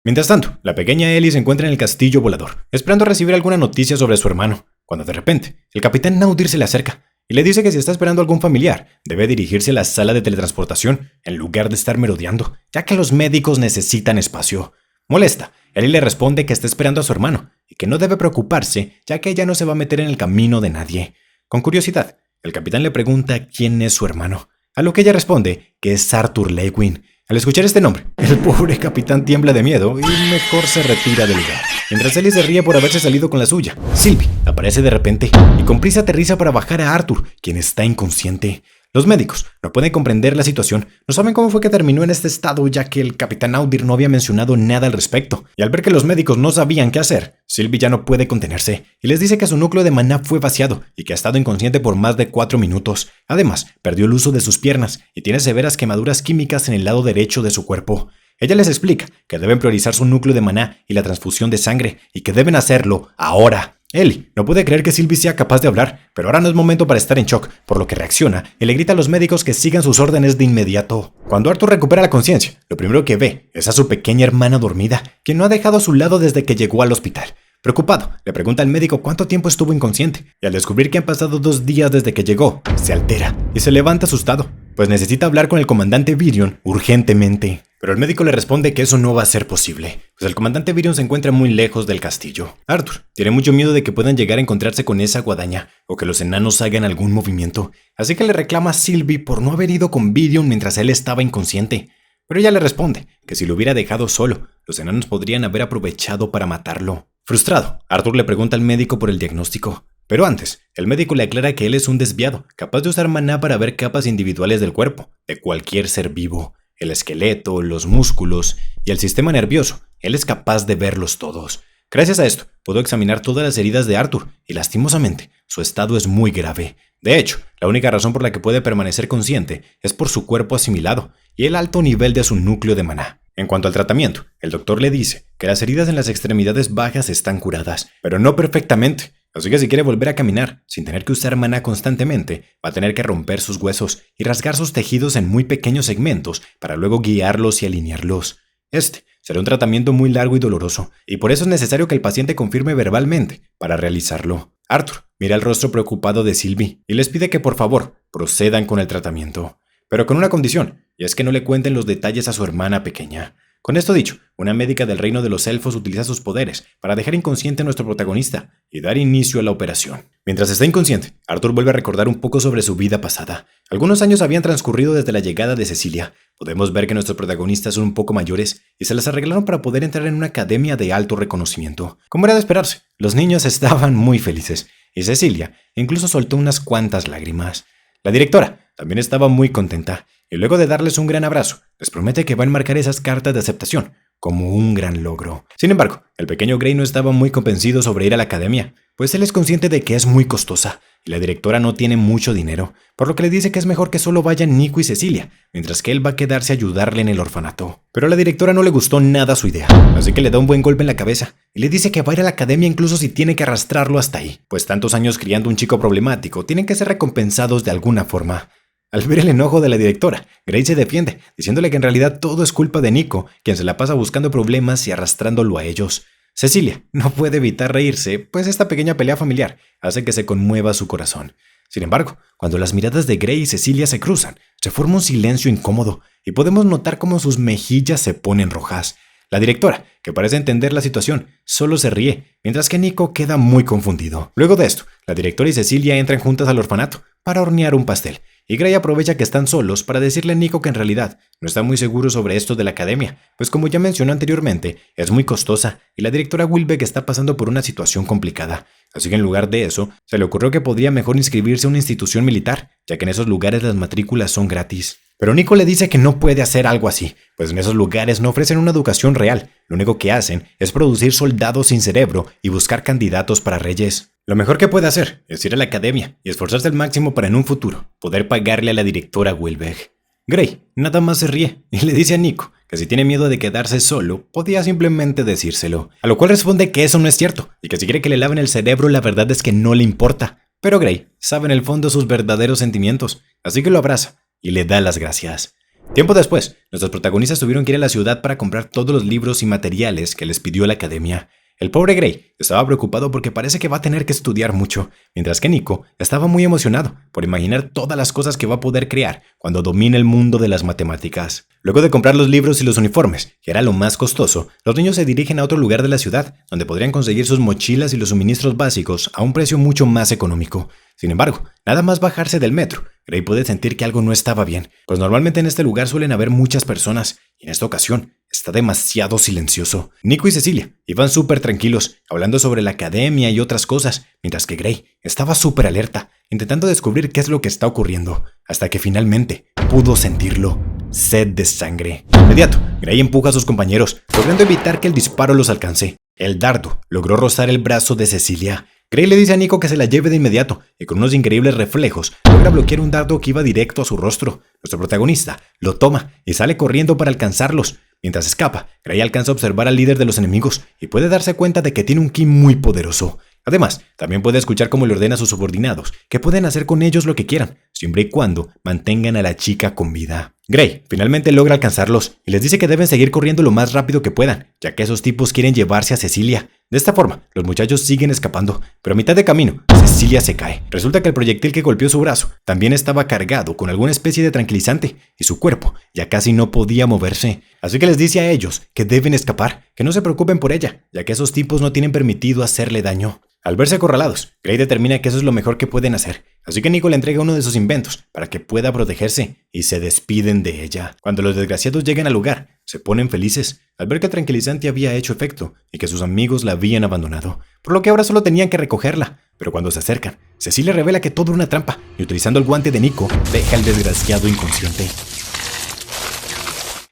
S1: Mientras tanto, la pequeña Ellie se encuentra en el castillo volador, esperando recibir alguna noticia sobre su hermano, cuando de repente, el capitán Naudir se le acerca y le dice que si está esperando algún familiar, debe dirigirse a la sala de teletransportación en lugar de estar merodeando, ya que los médicos necesitan espacio. Molesta, Ellie le responde que está esperando a su hermano y que no debe preocuparse, ya que ella no se va a meter en el camino de nadie. Con curiosidad, el capitán le pregunta quién es su hermano, a lo que ella responde que es Arthur Lewin. Al escuchar este nombre, el pobre capitán tiembla de miedo y mejor se retira del lugar. Mientras Ellie se ríe por haberse salido con la suya, Sylvie aparece de repente y con prisa aterriza para bajar a Arthur, quien está inconsciente. Los médicos no pueden comprender la situación, no saben cómo fue que terminó en este estado, ya que el capitán Naudir no había mencionado nada al respecto. Y al ver que los médicos no sabían qué hacer, Sylvie ya no puede contenerse y les dice que su núcleo de maná fue vaciado y que ha estado inconsciente por más de 4 minutos. Además, perdió el uso de sus piernas y tiene severas quemaduras químicas en el lado derecho de su cuerpo. Ella les explica que deben priorizar su núcleo de maná y la transfusión de sangre y que deben hacerlo ahora. Ellie no puede creer que Sylvie sea capaz de hablar, pero ahora no es momento para estar en shock, por lo que reacciona y le grita a los médicos que sigan sus órdenes de inmediato. Cuando Arthur recupera la conciencia, lo primero que ve es a su pequeña hermana dormida, quien no ha dejado a su lado desde que llegó al hospital. Preocupado, le pregunta al médico cuánto tiempo estuvo inconsciente, y al descubrir que han pasado 2 días desde que llegó, se altera y se levanta asustado, pues necesita hablar con el comandante Virion urgentemente. Pero el médico le responde que eso no va a ser posible, pues el comandante Virion se encuentra muy lejos del castillo. Arthur tiene mucho miedo de que puedan llegar a encontrarse con esa guadaña, o que los enanos hagan algún movimiento, así que le reclama a Sylvie por no haber ido con Virion mientras él estaba inconsciente. Pero ella le responde que si lo hubiera dejado solo, los enanos podrían haber aprovechado para matarlo. Frustrado, Arthur le pregunta al médico por el diagnóstico. Pero antes, el médico le aclara que él es un desviado, capaz de usar maná para ver capas individuales del cuerpo, de cualquier ser vivo. El esqueleto, los músculos y el sistema nervioso, él es capaz de verlos todos. Gracias a esto, pudo examinar todas las heridas de Arthur y lastimosamente, su estado es muy grave. De hecho, la única razón por la que puede permanecer consciente es por su cuerpo asimilado y el alto nivel de su núcleo de maná. En cuanto al tratamiento, el doctor le dice que las heridas en las extremidades bajas están curadas, pero no perfectamente. Así que si quiere volver a caminar sin tener que usar maná constantemente, va a tener que romper sus huesos y rasgar sus tejidos en muy pequeños segmentos para luego guiarlos y alinearlos. Este será un tratamiento muy largo y doloroso, y por eso es necesario que el paciente confirme verbalmente para realizarlo. Arthur mira el rostro preocupado de Sylvie y les pide que por favor procedan con el tratamiento, pero con una condición, y es que no le cuenten los detalles a su hermana pequeña. Con esto dicho, una médica del reino de los elfos utiliza sus poderes para dejar inconsciente a nuestro protagonista y dar inicio a la operación. Mientras está inconsciente, Arthur vuelve a recordar un poco sobre su vida pasada. Algunos años habían transcurrido desde la llegada de Cecilia. Podemos ver que nuestros protagonistas son un poco mayores y se las arreglaron para poder entrar en una academia de alto reconocimiento. Como era de esperarse, los niños estaban muy felices y Cecilia incluso soltó unas cuantas lágrimas. La directora también estaba muy contenta y luego de darles un gran abrazo, les promete que va a enmarcar esas cartas de aceptación como un gran logro. Sin embargo, el pequeño Gray no estaba muy convencido sobre ir a la academia, pues él es consciente de que es muy costosa y la directora no tiene mucho dinero, por lo que le dice que es mejor que solo vayan Nico y Cecilia, mientras que él va a quedarse a ayudarle en el orfanato. Pero a la directora no le gustó nada su idea, así que le da un buen golpe en la cabeza y le dice que va a ir a la academia incluso si tiene que arrastrarlo hasta ahí, pues tantos años criando un chico problemático tienen que ser recompensados de alguna forma. Al ver el enojo de la directora, Gray se defiende, diciéndole que en realidad todo es culpa de Nico, quien se la pasa buscando problemas y arrastrándolo a ellos. Cecilia no puede evitar reírse, pues esta pequeña pelea familiar hace que se conmueva su corazón. Sin embargo, cuando las miradas de Gray y Cecilia se cruzan, se forma un silencio incómodo y podemos notar cómo sus mejillas se ponen rojas. La directora, que parece entender la situación, solo se ríe, mientras que Nico queda muy confundido. Luego de esto, la directora y Cecilia entran juntas al orfanato para hornear un pastel, y Gray aprovecha que están solos para decirle a Nico que en realidad no está muy seguro sobre esto de la academia, pues como ya mencionó anteriormente, es muy costosa y la directora Wilbeck está pasando por una situación complicada. Así que en lugar de eso, se le ocurrió que podría mejor inscribirse a una institución militar, ya que en esos lugares las matrículas son gratis. Pero Nico le dice que no puede hacer algo así, pues en esos lugares no ofrecen una educación real, lo único que hacen es producir soldados sin cerebro y buscar candidatos para reyes. Lo mejor que puede hacer es ir a la academia y esforzarse al máximo para en un futuro poder pagarle a la directora Wilbeck. Gray nada más se ríe y le dice a Nico que si tiene miedo de quedarse solo, podía simplemente decírselo, a lo cual responde que eso no es cierto y que si quiere que le laven el cerebro la verdad es que no le importa. Pero Gray sabe en el fondo sus verdaderos sentimientos, así que lo abraza y le da las gracias. Tiempo después, nuestros protagonistas tuvieron que ir a la ciudad para comprar todos los libros y materiales que les pidió la academia. El pobre Gray estaba preocupado porque parece que va a tener que estudiar mucho, mientras que Nico estaba muy emocionado por imaginar todas las cosas que va a poder crear cuando domine el mundo de las matemáticas. Luego de comprar los libros y los uniformes, que era lo más costoso, los niños se dirigen a otro lugar de la ciudad, donde podrían conseguir sus mochilas y los suministros básicos a un precio mucho más económico. Sin embargo, nada más bajarse del metro, Gray puede sentir que algo no estaba bien, pues normalmente en este lugar suelen haber muchas personas, y en esta ocasión está demasiado silencioso. Nico y Cecilia iban súper tranquilos, hablando sobre la academia y otras cosas, mientras que Gray estaba súper alerta, intentando descubrir qué es lo que está ocurriendo, hasta que finalmente pudo sentirlo. Sed de sangre. De inmediato, Gray empuja a sus compañeros, logrando evitar que el disparo los alcance. El dardo logró rozar el brazo de Cecilia. Gray le dice a Nico que se la lleve de inmediato y con unos increíbles reflejos logra bloquear un dardo que iba directo a su rostro. Nuestro protagonista lo toma y sale corriendo para alcanzarlos. Mientras escapa, Gray alcanza a observar al líder de los enemigos y puede darse cuenta de que tiene un ki muy poderoso. Además, también puede escuchar cómo le ordena a sus subordinados que pueden hacer con ellos lo que quieran, siempre y cuando mantengan a la chica con vida. Gray finalmente logra alcanzarlos y les dice que deben seguir corriendo lo más rápido que puedan, ya que esos tipos quieren llevarse a Cecilia. De esta forma, los muchachos siguen escapando, pero a mitad de camino, Cecilia se cae. Resulta que el proyectil que golpeó su brazo también estaba cargado con alguna especie de tranquilizante y su cuerpo ya casi no podía moverse. Así que les dice a ellos que deben escapar, que no se preocupen por ella, ya que esos tipos no tienen permitido hacerle daño. Al verse acorralados, Gray determina que eso es lo mejor que pueden hacer, así que Nico le entrega uno de sus inventos para que pueda protegerse y se despiden de ella. Cuando los desgraciados llegan al lugar, se ponen felices al ver que el tranquilizante había hecho efecto y que sus amigos la habían abandonado, por lo que ahora solo tenían que recogerla. Pero cuando se acercan, Cecilia revela que todo era una trampa y utilizando el guante de Nico, deja al desgraciado inconsciente.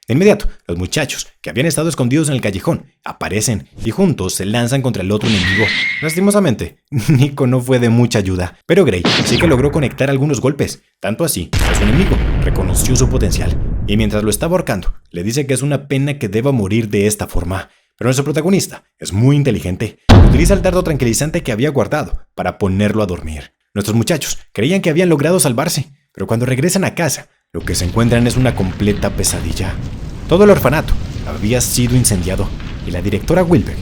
S1: De inmediato, los muchachos, que habían estado escondidos en el callejón, aparecen y juntos se lanzan contra el otro enemigo. Lastimosamente, Nico no fue de mucha ayuda, pero Gray sí que logró conectar algunos golpes, tanto así que su enemigo reconoció su potencial, y mientras lo estaba ahorcando, le dice que es una pena que deba morir de esta forma. Pero nuestro protagonista es muy inteligente, utiliza el dardo tranquilizante que había guardado para ponerlo a dormir. Nuestros muchachos creían que habían logrado salvarse, pero cuando regresan a casa, lo que se encuentran es una completa pesadilla. Todo el orfanato había sido incendiado y la directora Wilbeck,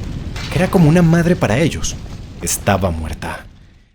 S1: que era como una madre para ellos, estaba muerta.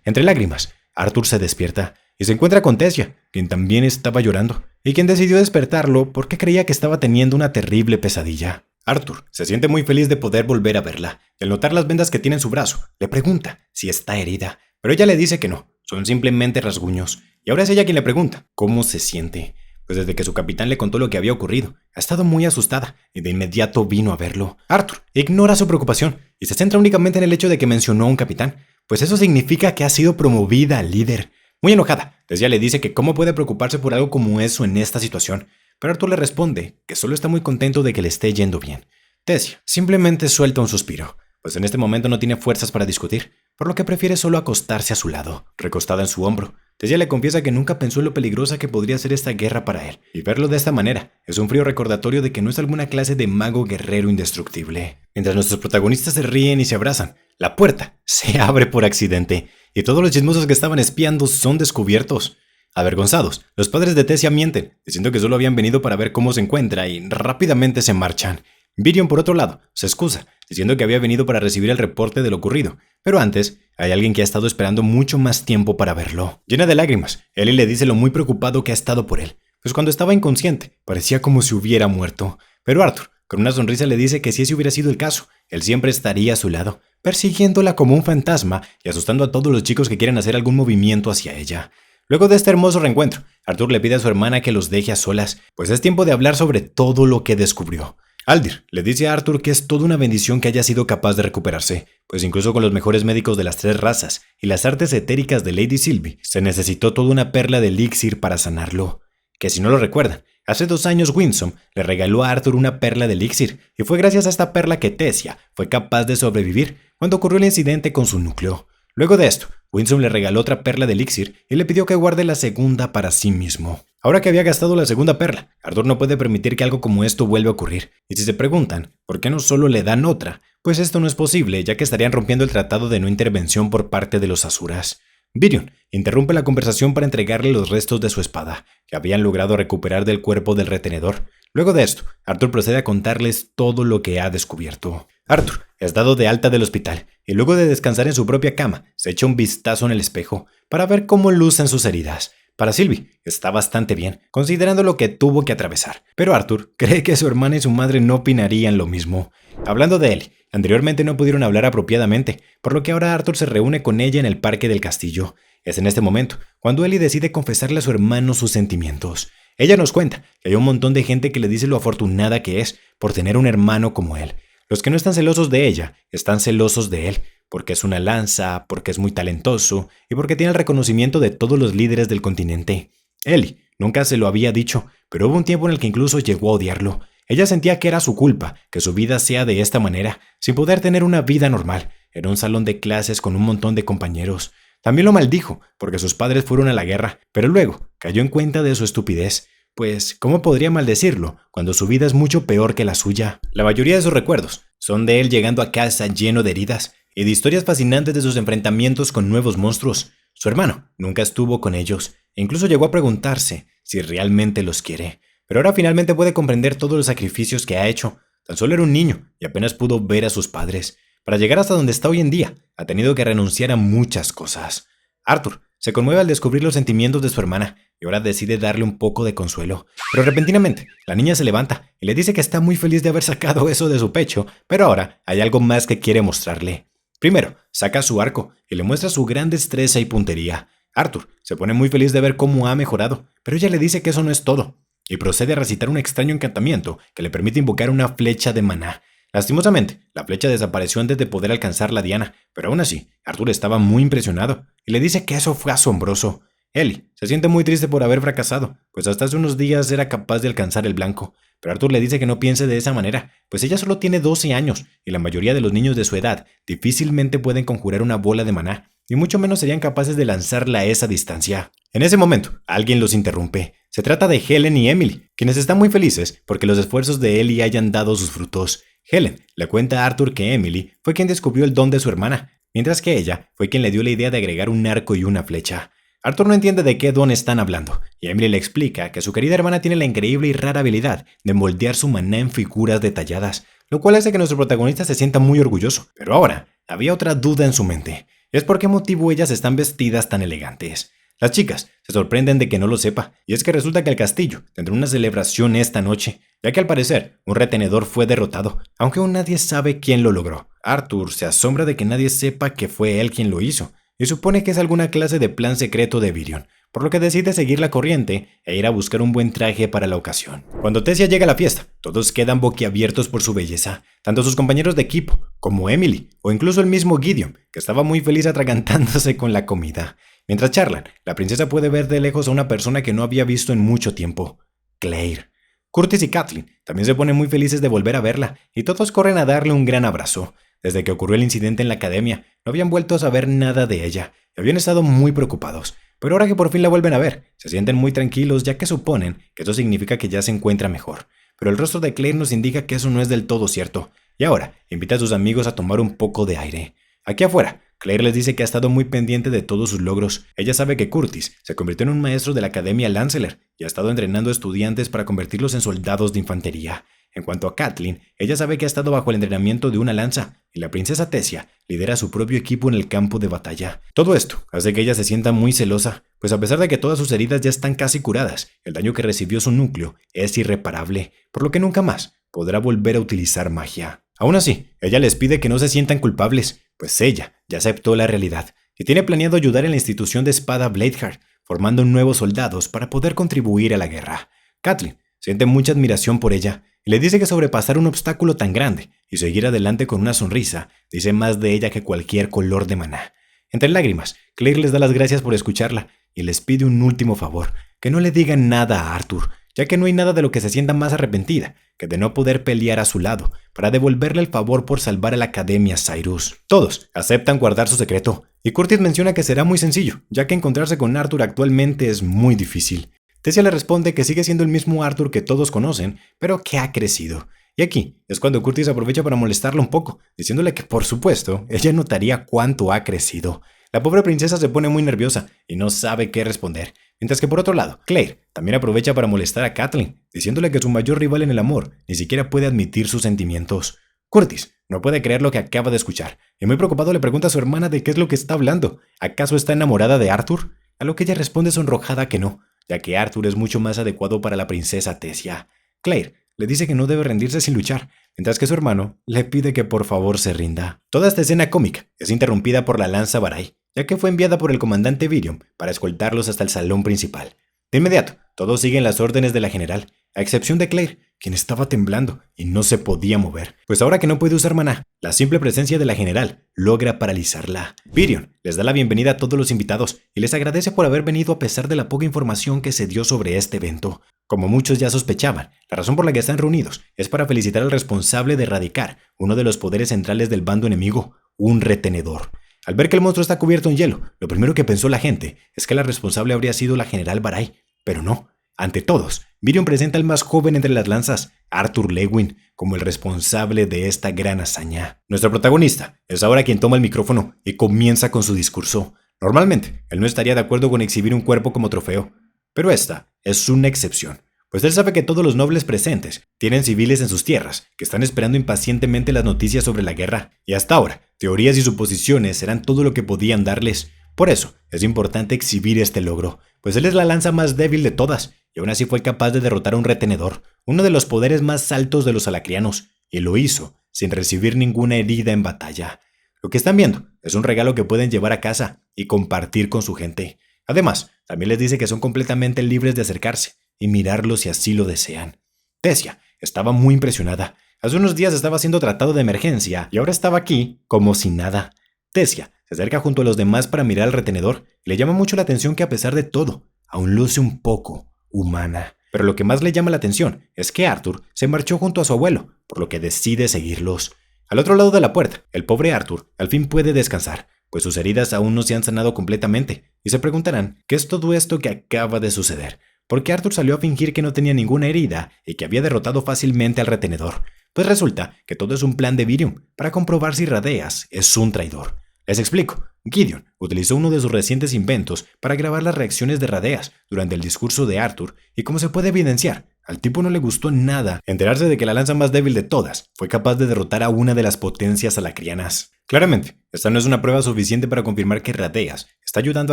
S1: Entre lágrimas, Arthur se despierta y se encuentra con Tessia, quien también estaba llorando y quien decidió despertarlo porque creía que estaba teniendo una terrible pesadilla. Arthur se siente muy feliz de poder volver a verla y al notar las vendas que tiene en su brazo, le pregunta si está herida, pero ella le dice que no, son simplemente rasguños. Y ahora es ella quien le pregunta cómo se siente. Pues desde que su capitán le contó lo que había ocurrido, ha estado muy asustada y de inmediato vino a verlo. Arthur ignora su preocupación y se centra únicamente en el hecho de que mencionó a un capitán, pues eso significa que ha sido promovida a líder. Muy enojada, Tessia le dice que cómo puede preocuparse por algo como eso en esta situación, pero Arthur le responde que solo está muy contento de que le esté yendo bien. Tessia simplemente suelta un suspiro, pues en este momento no tiene fuerzas para discutir, por lo que prefiere solo acostarse a su lado, recostada en su hombro. Tessia le confiesa que nunca pensó en lo peligrosa que podría ser esta guerra para él, y verlo de esta manera es un frío recordatorio de que no es alguna clase de mago guerrero indestructible. Mientras nuestros protagonistas se ríen y se abrazan, la puerta se abre por accidente, y todos los chismosos que estaban espiando son descubiertos. Avergonzados, los padres de Tessia mienten, diciendo que solo habían venido para ver cómo se encuentra y rápidamente se marchan. Virion, por otro lado, se excusa, diciendo que había venido para recibir el reporte de lo ocurrido, pero antes hay alguien que ha estado esperando mucho más tiempo para verlo. Llena de lágrimas, Ellie le dice lo muy preocupado que ha estado por él, pues cuando estaba inconsciente parecía como si hubiera muerto. Pero Arthur, con una sonrisa, le dice que si ese hubiera sido el caso, él siempre estaría a su lado, persiguiéndola como un fantasma y asustando a todos los chicos que quieren hacer algún movimiento hacia ella. Luego de este hermoso reencuentro, Arthur le pide a su hermana que los deje a solas, pues es tiempo de hablar sobre todo lo que descubrió. Aldir le dice a Arthur que es toda una bendición que haya sido capaz de recuperarse, pues incluso con los mejores médicos de las 3 razas y las artes etéricas de Lady Sylvie, se necesitó toda una perla de elixir para sanarlo. Que si no lo recuerdan, hace 2 años Winsome le regaló a Arthur una perla de elixir, y fue gracias a esta perla que Tessia fue capaz de sobrevivir cuando ocurrió el incidente con su núcleo. Luego de esto, Winsome le regaló otra perla de elixir y le pidió que guarde la segunda para sí mismo. Ahora que había gastado la segunda perla, Arthur no puede permitir que algo como esto vuelva a ocurrir. Y si se preguntan, ¿por qué no solo le dan otra? Pues esto no es posible, ya que estarían rompiendo el tratado de no intervención por parte de los Asuras. Virion interrumpe la conversación para entregarle los restos de su espada, que habían logrado recuperar del cuerpo del retenedor. Luego de esto, Arthur procede a contarles todo lo que ha descubierto. Arthur es dado de alta del hospital y luego de descansar en su propia cama, se echa un vistazo en el espejo para ver cómo lucen sus heridas. Para Sylvie está bastante bien, considerando lo que tuvo que atravesar, pero Arthur cree que su hermana y su madre no opinarían lo mismo. Hablando de Ellie, anteriormente no pudieron hablar apropiadamente, por lo que ahora Arthur se reúne con ella en el parque del castillo. Es en este momento cuando Ellie decide confesarle a su hermano sus sentimientos. Ella nos cuenta que hay un montón de gente que le dice lo afortunada que es por tener un hermano como él. Los que no están celosos de ella, están celosos de él, porque es una lanza, porque es muy talentoso y porque tiene el reconocimiento de todos los líderes del continente. Ellie nunca se lo había dicho, pero hubo un tiempo en el que incluso llegó a odiarlo. Ella sentía que era su culpa, que su vida sea de esta manera, sin poder tener una vida normal, en un salón de clases con un montón de compañeros. También lo maldijo, porque sus padres fueron a la guerra, pero luego cayó en cuenta de su estupidez. Pues, ¿cómo podría maldecirlo cuando su vida es mucho peor que la suya? La mayoría de sus recuerdos son de él llegando a casa lleno de heridas y de historias fascinantes de sus enfrentamientos con nuevos monstruos. Su hermano nunca estuvo con ellos e incluso llegó a preguntarse si realmente los quiere. Pero ahora finalmente puede comprender todos los sacrificios que ha hecho. Tan solo era un niño y apenas pudo ver a sus padres. Para llegar hasta donde está hoy en día, ha tenido que renunciar a muchas cosas. Arthur se conmueve al descubrir los sentimientos de su hermana y ahora decide darle un poco de consuelo. Pero repentinamente, la niña se levanta y le dice que está muy feliz de haber sacado eso de su pecho, pero ahora hay algo más que quiere mostrarle. Primero, saca su arco y le muestra su gran destreza y puntería. Arthur se pone muy feliz de ver cómo ha mejorado, pero ella le dice que eso no es todo, y procede a recitar un extraño encantamiento que le permite invocar una flecha de maná. Lastimosamente, la flecha desapareció antes de poder alcanzar la diana, pero aún así, Arthur estaba muy impresionado y le dice que eso fue asombroso. Ellie se siente muy triste por haber fracasado, pues hasta hace unos días era capaz de alcanzar el blanco, pero Arthur le dice que no piense de esa manera, pues ella solo tiene 12 años y la mayoría de los niños de su edad difícilmente pueden conjurar una bola de maná, y mucho menos serían capaces de lanzarla a esa distancia. En ese momento, alguien los interrumpe. Se trata de Helen y Emily, quienes están muy felices porque los esfuerzos de Ellie hayan dado sus frutos. Helen le cuenta a Arthur que Emily fue quien descubrió el don de su hermana, mientras que ella fue quien le dio la idea de agregar un arco y una flecha. Arthur no entiende de qué don están hablando, y Emily le explica que su querida hermana tiene la increíble y rara habilidad de moldear su maná en figuras detalladas, lo cual hace que nuestro protagonista se sienta muy orgulloso. Pero ahora, había otra duda en su mente. ¿Es por qué motivo ellas están vestidas tan elegantes? Las chicas se sorprenden de que no lo sepa, y es que resulta que el castillo tendrá una celebración esta noche, ya que al parecer un retenedor fue derrotado, aunque aún nadie sabe quién lo logró. Arthur se asombra de que nadie sepa que fue él quien lo hizo, y supone que es alguna clase de plan secreto de Virion, por lo que decide seguir la corriente e ir a buscar un buen traje para la ocasión. Cuando Tessia llega a la fiesta, todos quedan boquiabiertos por su belleza, tanto sus compañeros de equipo como Emily, o incluso el mismo Gideon, que estaba muy feliz atragantándose con la comida. Mientras charlan, la princesa puede ver de lejos a una persona que no había visto en mucho tiempo, Claire. Curtis y Kathleen también se ponen muy felices de volver a verla, y todos corren a darle un gran abrazo. Desde que ocurrió el incidente en la academia, no habían vuelto a saber nada de ella, y habían estado muy preocupados. Pero ahora que por fin la vuelven a ver, se sienten muy tranquilos ya que suponen que eso significa que ya se encuentra mejor. Pero el rostro de Claire nos indica que eso no es del todo cierto, y ahora invita a sus amigos a tomar un poco de aire. Aquí afuera, Claire les dice que ha estado muy pendiente de todos sus logros. Ella sabe que Curtis se convirtió en un maestro de la Academia Lanceler y ha estado entrenando estudiantes para convertirlos en soldados de infantería. En cuanto a Kathleen, ella sabe que ha estado bajo el entrenamiento de una lanza, y la princesa Tessia lidera su propio equipo en el campo de batalla. Todo esto hace que ella se sienta muy celosa, pues a pesar de que todas sus heridas ya están casi curadas, el daño que recibió su núcleo es irreparable, por lo que nunca más podrá volver a utilizar magia. Aún así, ella les pide que no se sientan culpables, pues ella ya aceptó la realidad y tiene planeado ayudar en la institución de espada Bladeheart, formando nuevos soldados para poder contribuir a la guerra. Catelyn siente mucha admiración por ella y le dice que sobrepasar un obstáculo tan grande y seguir adelante con una sonrisa dice más de ella que cualquier color de maná. Entre lágrimas, Claire les da las gracias por escucharla y les pide un último favor, que no le digan nada a Arthur, ya que no hay nada de lo que se sienta más arrepentida que de no poder pelear a su lado para devolverle el favor por salvar a la Academia Cyrus. Todos aceptan guardar su secreto, y Curtis menciona que será muy sencillo, ya que encontrarse con Arthur actualmente es muy difícil. Tessia le responde que sigue siendo el mismo Arthur que todos conocen, pero que ha crecido. Y aquí es cuando Curtis aprovecha para molestarla un poco, diciéndole que por supuesto ella notaría cuánto ha crecido. La pobre princesa se pone muy nerviosa y no sabe qué responder, mientras que por otro lado, Claire también aprovecha para molestar a Catelyn, diciéndole que su mayor rival en el amor ni siquiera puede admitir sus sentimientos. Curtis no puede creer lo que acaba de escuchar, y muy preocupado le pregunta a su hermana de qué es lo que está hablando. ¿Acaso está enamorada de Arthur? A lo que ella responde sonrojada que no, ya que Arthur es mucho más adecuado para la princesa Tessia. Claire le dice que no debe rendirse sin luchar, mientras que su hermano le pide que por favor se rinda. Toda esta escena cómica es interrumpida por la lanza Barai, ya que fue enviada por el comandante Virion para escoltarlos hasta el salón principal. De inmediato, todos siguen las órdenes de la general, a excepción de Claire, quien estaba temblando y no se podía mover, pues ahora que no puede usar maná, la simple presencia de la general logra paralizarla. Virion les da la bienvenida a todos los invitados y les agradece por haber venido a pesar de la poca información que se dio sobre este evento. Como muchos ya sospechaban, la razón por la que están reunidos es para felicitar al responsable de erradicar uno de los poderes centrales del bando enemigo, un retenedor. Al ver que el monstruo está cubierto en hielo, lo primero que pensó la gente es que la responsable habría sido la general Barai, pero no. Ante todos, Virion presenta al más joven entre las lanzas, Arthur Lewin, como el responsable de esta gran hazaña. Nuestro protagonista es ahora quien toma el micrófono y comienza con su discurso. Normalmente, él no estaría de acuerdo con exhibir un cuerpo como trofeo, pero esta es una excepción, pues él sabe que todos los nobles presentes tienen civiles en sus tierras que están esperando impacientemente las noticias sobre la guerra, y hasta ahora, teorías y suposiciones eran todo lo que podían darles. Por eso, es importante exhibir este logro, pues él es la lanza más débil de todas, y aún así fue capaz de derrotar a un retenedor, uno de los poderes más altos de los alacrianos, y lo hizo sin recibir ninguna herida en batalla. Lo que están viendo es un regalo que pueden llevar a casa y compartir con su gente. Además, también les dice que son completamente libres de acercarse y mirarlo si así lo desean. Tessia estaba muy impresionada. Hace unos días estaba siendo tratado de emergencia y ahora estaba aquí como si nada. Tessia se acerca junto a los demás para mirar al retenedor y le llama mucho la atención que a pesar de todo, aún luce un poco humana. Pero lo que más le llama la atención es que Arthur se marchó junto a su abuelo, por lo que decide seguirlos. Al otro lado de la puerta, el pobre Arthur al fin puede descansar, pues sus heridas aún no se han sanado completamente, y se preguntarán qué es todo esto que acaba de suceder, porque Arthur salió a fingir que no tenía ninguna herida y que había derrotado fácilmente al retenedor. Pues resulta que todo es un plan de Virion para comprobar si Rhaedas es un traidor. Les explico. Gideon utilizó uno de sus recientes inventos para grabar las reacciones de Rhaedas durante el discurso de Arthur, y como se puede evidenciar, al tipo no le gustó nada enterarse de que la lanza más débil de todas fue capaz de derrotar a una de las potencias alacrianas. Claramente, esta no es una prueba suficiente para confirmar que Rhaedas está ayudando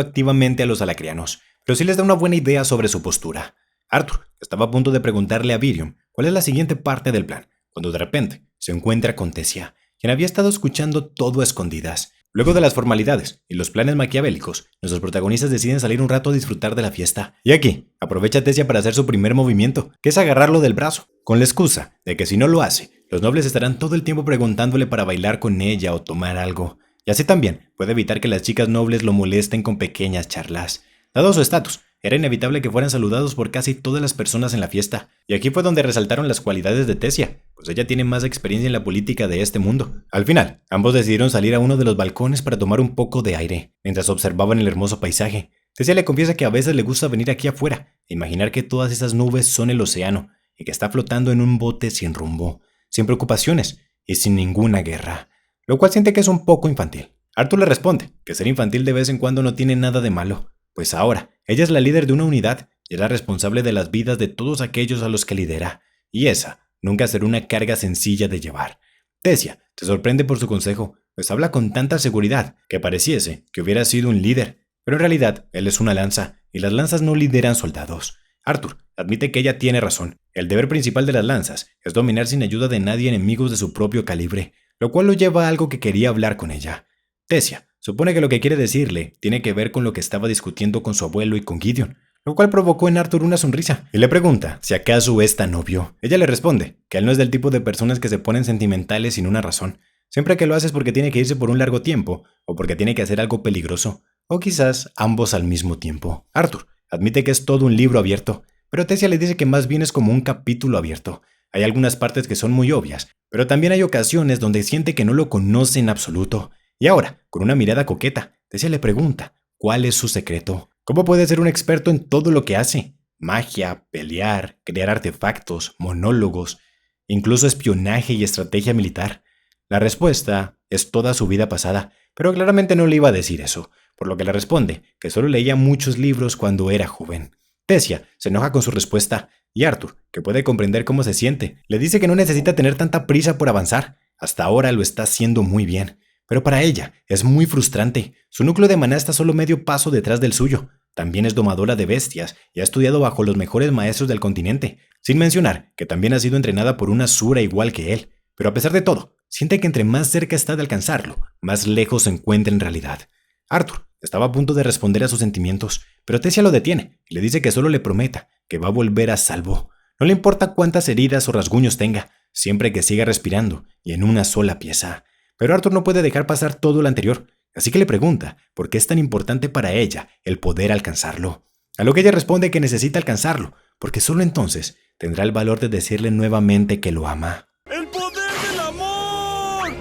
S1: activamente a los alacrianos, pero sí les da una buena idea sobre su postura. Arthur estaba a punto de preguntarle a Virion cuál es la siguiente parte del plan, cuando de repente se encuentra con Tessia, quien había estado escuchando todo a escondidas. Luego de las formalidades y los planes maquiavélicos, nuestros protagonistas deciden salir un rato a disfrutar de la fiesta. Y aquí, aprovecha Tessia para hacer su primer movimiento, que es agarrarlo del brazo, con la excusa de que si no lo hace, los nobles estarán todo el tiempo preguntándole para bailar con ella o tomar algo. Y así también puede evitar que las chicas nobles lo molesten con pequeñas charlas. Dado su estatus, era inevitable que fueran saludados por casi todas las personas en la fiesta, y aquí fue donde resaltaron las cualidades de Tessia, pues ella tiene más experiencia en la política de este mundo. Al final, ambos decidieron salir a uno de los balcones para tomar un poco de aire, mientras observaban el hermoso paisaje. Tessia le confiesa que a veces le gusta venir aquí afuera, e imaginar que todas esas nubes son el océano, y que está flotando en un bote sin rumbo, sin preocupaciones y sin ninguna guerra, lo cual siente que es un poco infantil. Arthur le responde que ser infantil de vez en cuando no tiene nada de malo, pues ahora ella es la líder de una unidad y es la responsable de las vidas de todos aquellos a los que lidera, y esa nunca será una carga sencilla de llevar. Tessia se sorprende por su consejo, pues habla con tanta seguridad que pareciese que hubiera sido un líder, pero en realidad él es una lanza, y las lanzas no lideran soldados. Arthur admite que ella tiene razón. El deber principal de las lanzas es dominar sin ayuda de nadie enemigos de su propio calibre, lo cual lo lleva a algo que quería hablar con ella. Tessia Supone que lo que quiere decirle tiene que ver con lo que estaba discutiendo con su abuelo y con Gideon, lo cual provocó en Arthur una sonrisa, y le pregunta si acaso es tan obvio. Ella le responde que él no es del tipo de personas que se ponen sentimentales sin una razón. Siempre que lo hace es porque tiene que irse por un largo tiempo, o porque tiene que hacer algo peligroso, o quizás ambos al mismo tiempo. Arthur admite que es todo un libro abierto, pero Tessia le dice que más bien es como un capítulo abierto. Hay algunas partes que son muy obvias, pero también hay ocasiones donde siente que no lo conoce en absoluto. Y ahora, con una mirada coqueta, Tessia le pregunta cuál es su secreto. ¿Cómo puede ser un experto en todo lo que hace? Magia, pelear, crear artefactos, monólogos, incluso espionaje y estrategia militar. La respuesta es toda su vida pasada, pero claramente no le iba a decir eso, por lo que le responde que solo leía muchos libros cuando era joven. Tessia se enoja con su respuesta y Arthur, que puede comprender cómo se siente, le dice que no necesita tener tanta prisa por avanzar. Hasta ahora lo está haciendo muy bien. Pero para ella es muy frustrante. Su núcleo de maná está solo medio paso detrás del suyo. También es domadora de bestias y ha estudiado bajo los mejores maestros del continente, sin mencionar que también ha sido entrenada por una Asura igual que él. Pero a pesar de todo, siente que entre más cerca está de alcanzarlo, más lejos se encuentra en realidad. Arthur estaba a punto de responder a sus sentimientos, pero Tessia lo detiene y le dice que solo le prometa que va a volver a salvo. No le importa cuántas heridas o rasguños tenga, siempre que siga respirando y en una sola pieza. Pero Arthur no puede dejar pasar todo lo anterior, así que le pregunta por qué es tan importante para ella el poder alcanzarlo. A lo que ella responde que necesita alcanzarlo, porque solo entonces tendrá el valor de decirle nuevamente que lo ama.
S2: ¡El poder del amor!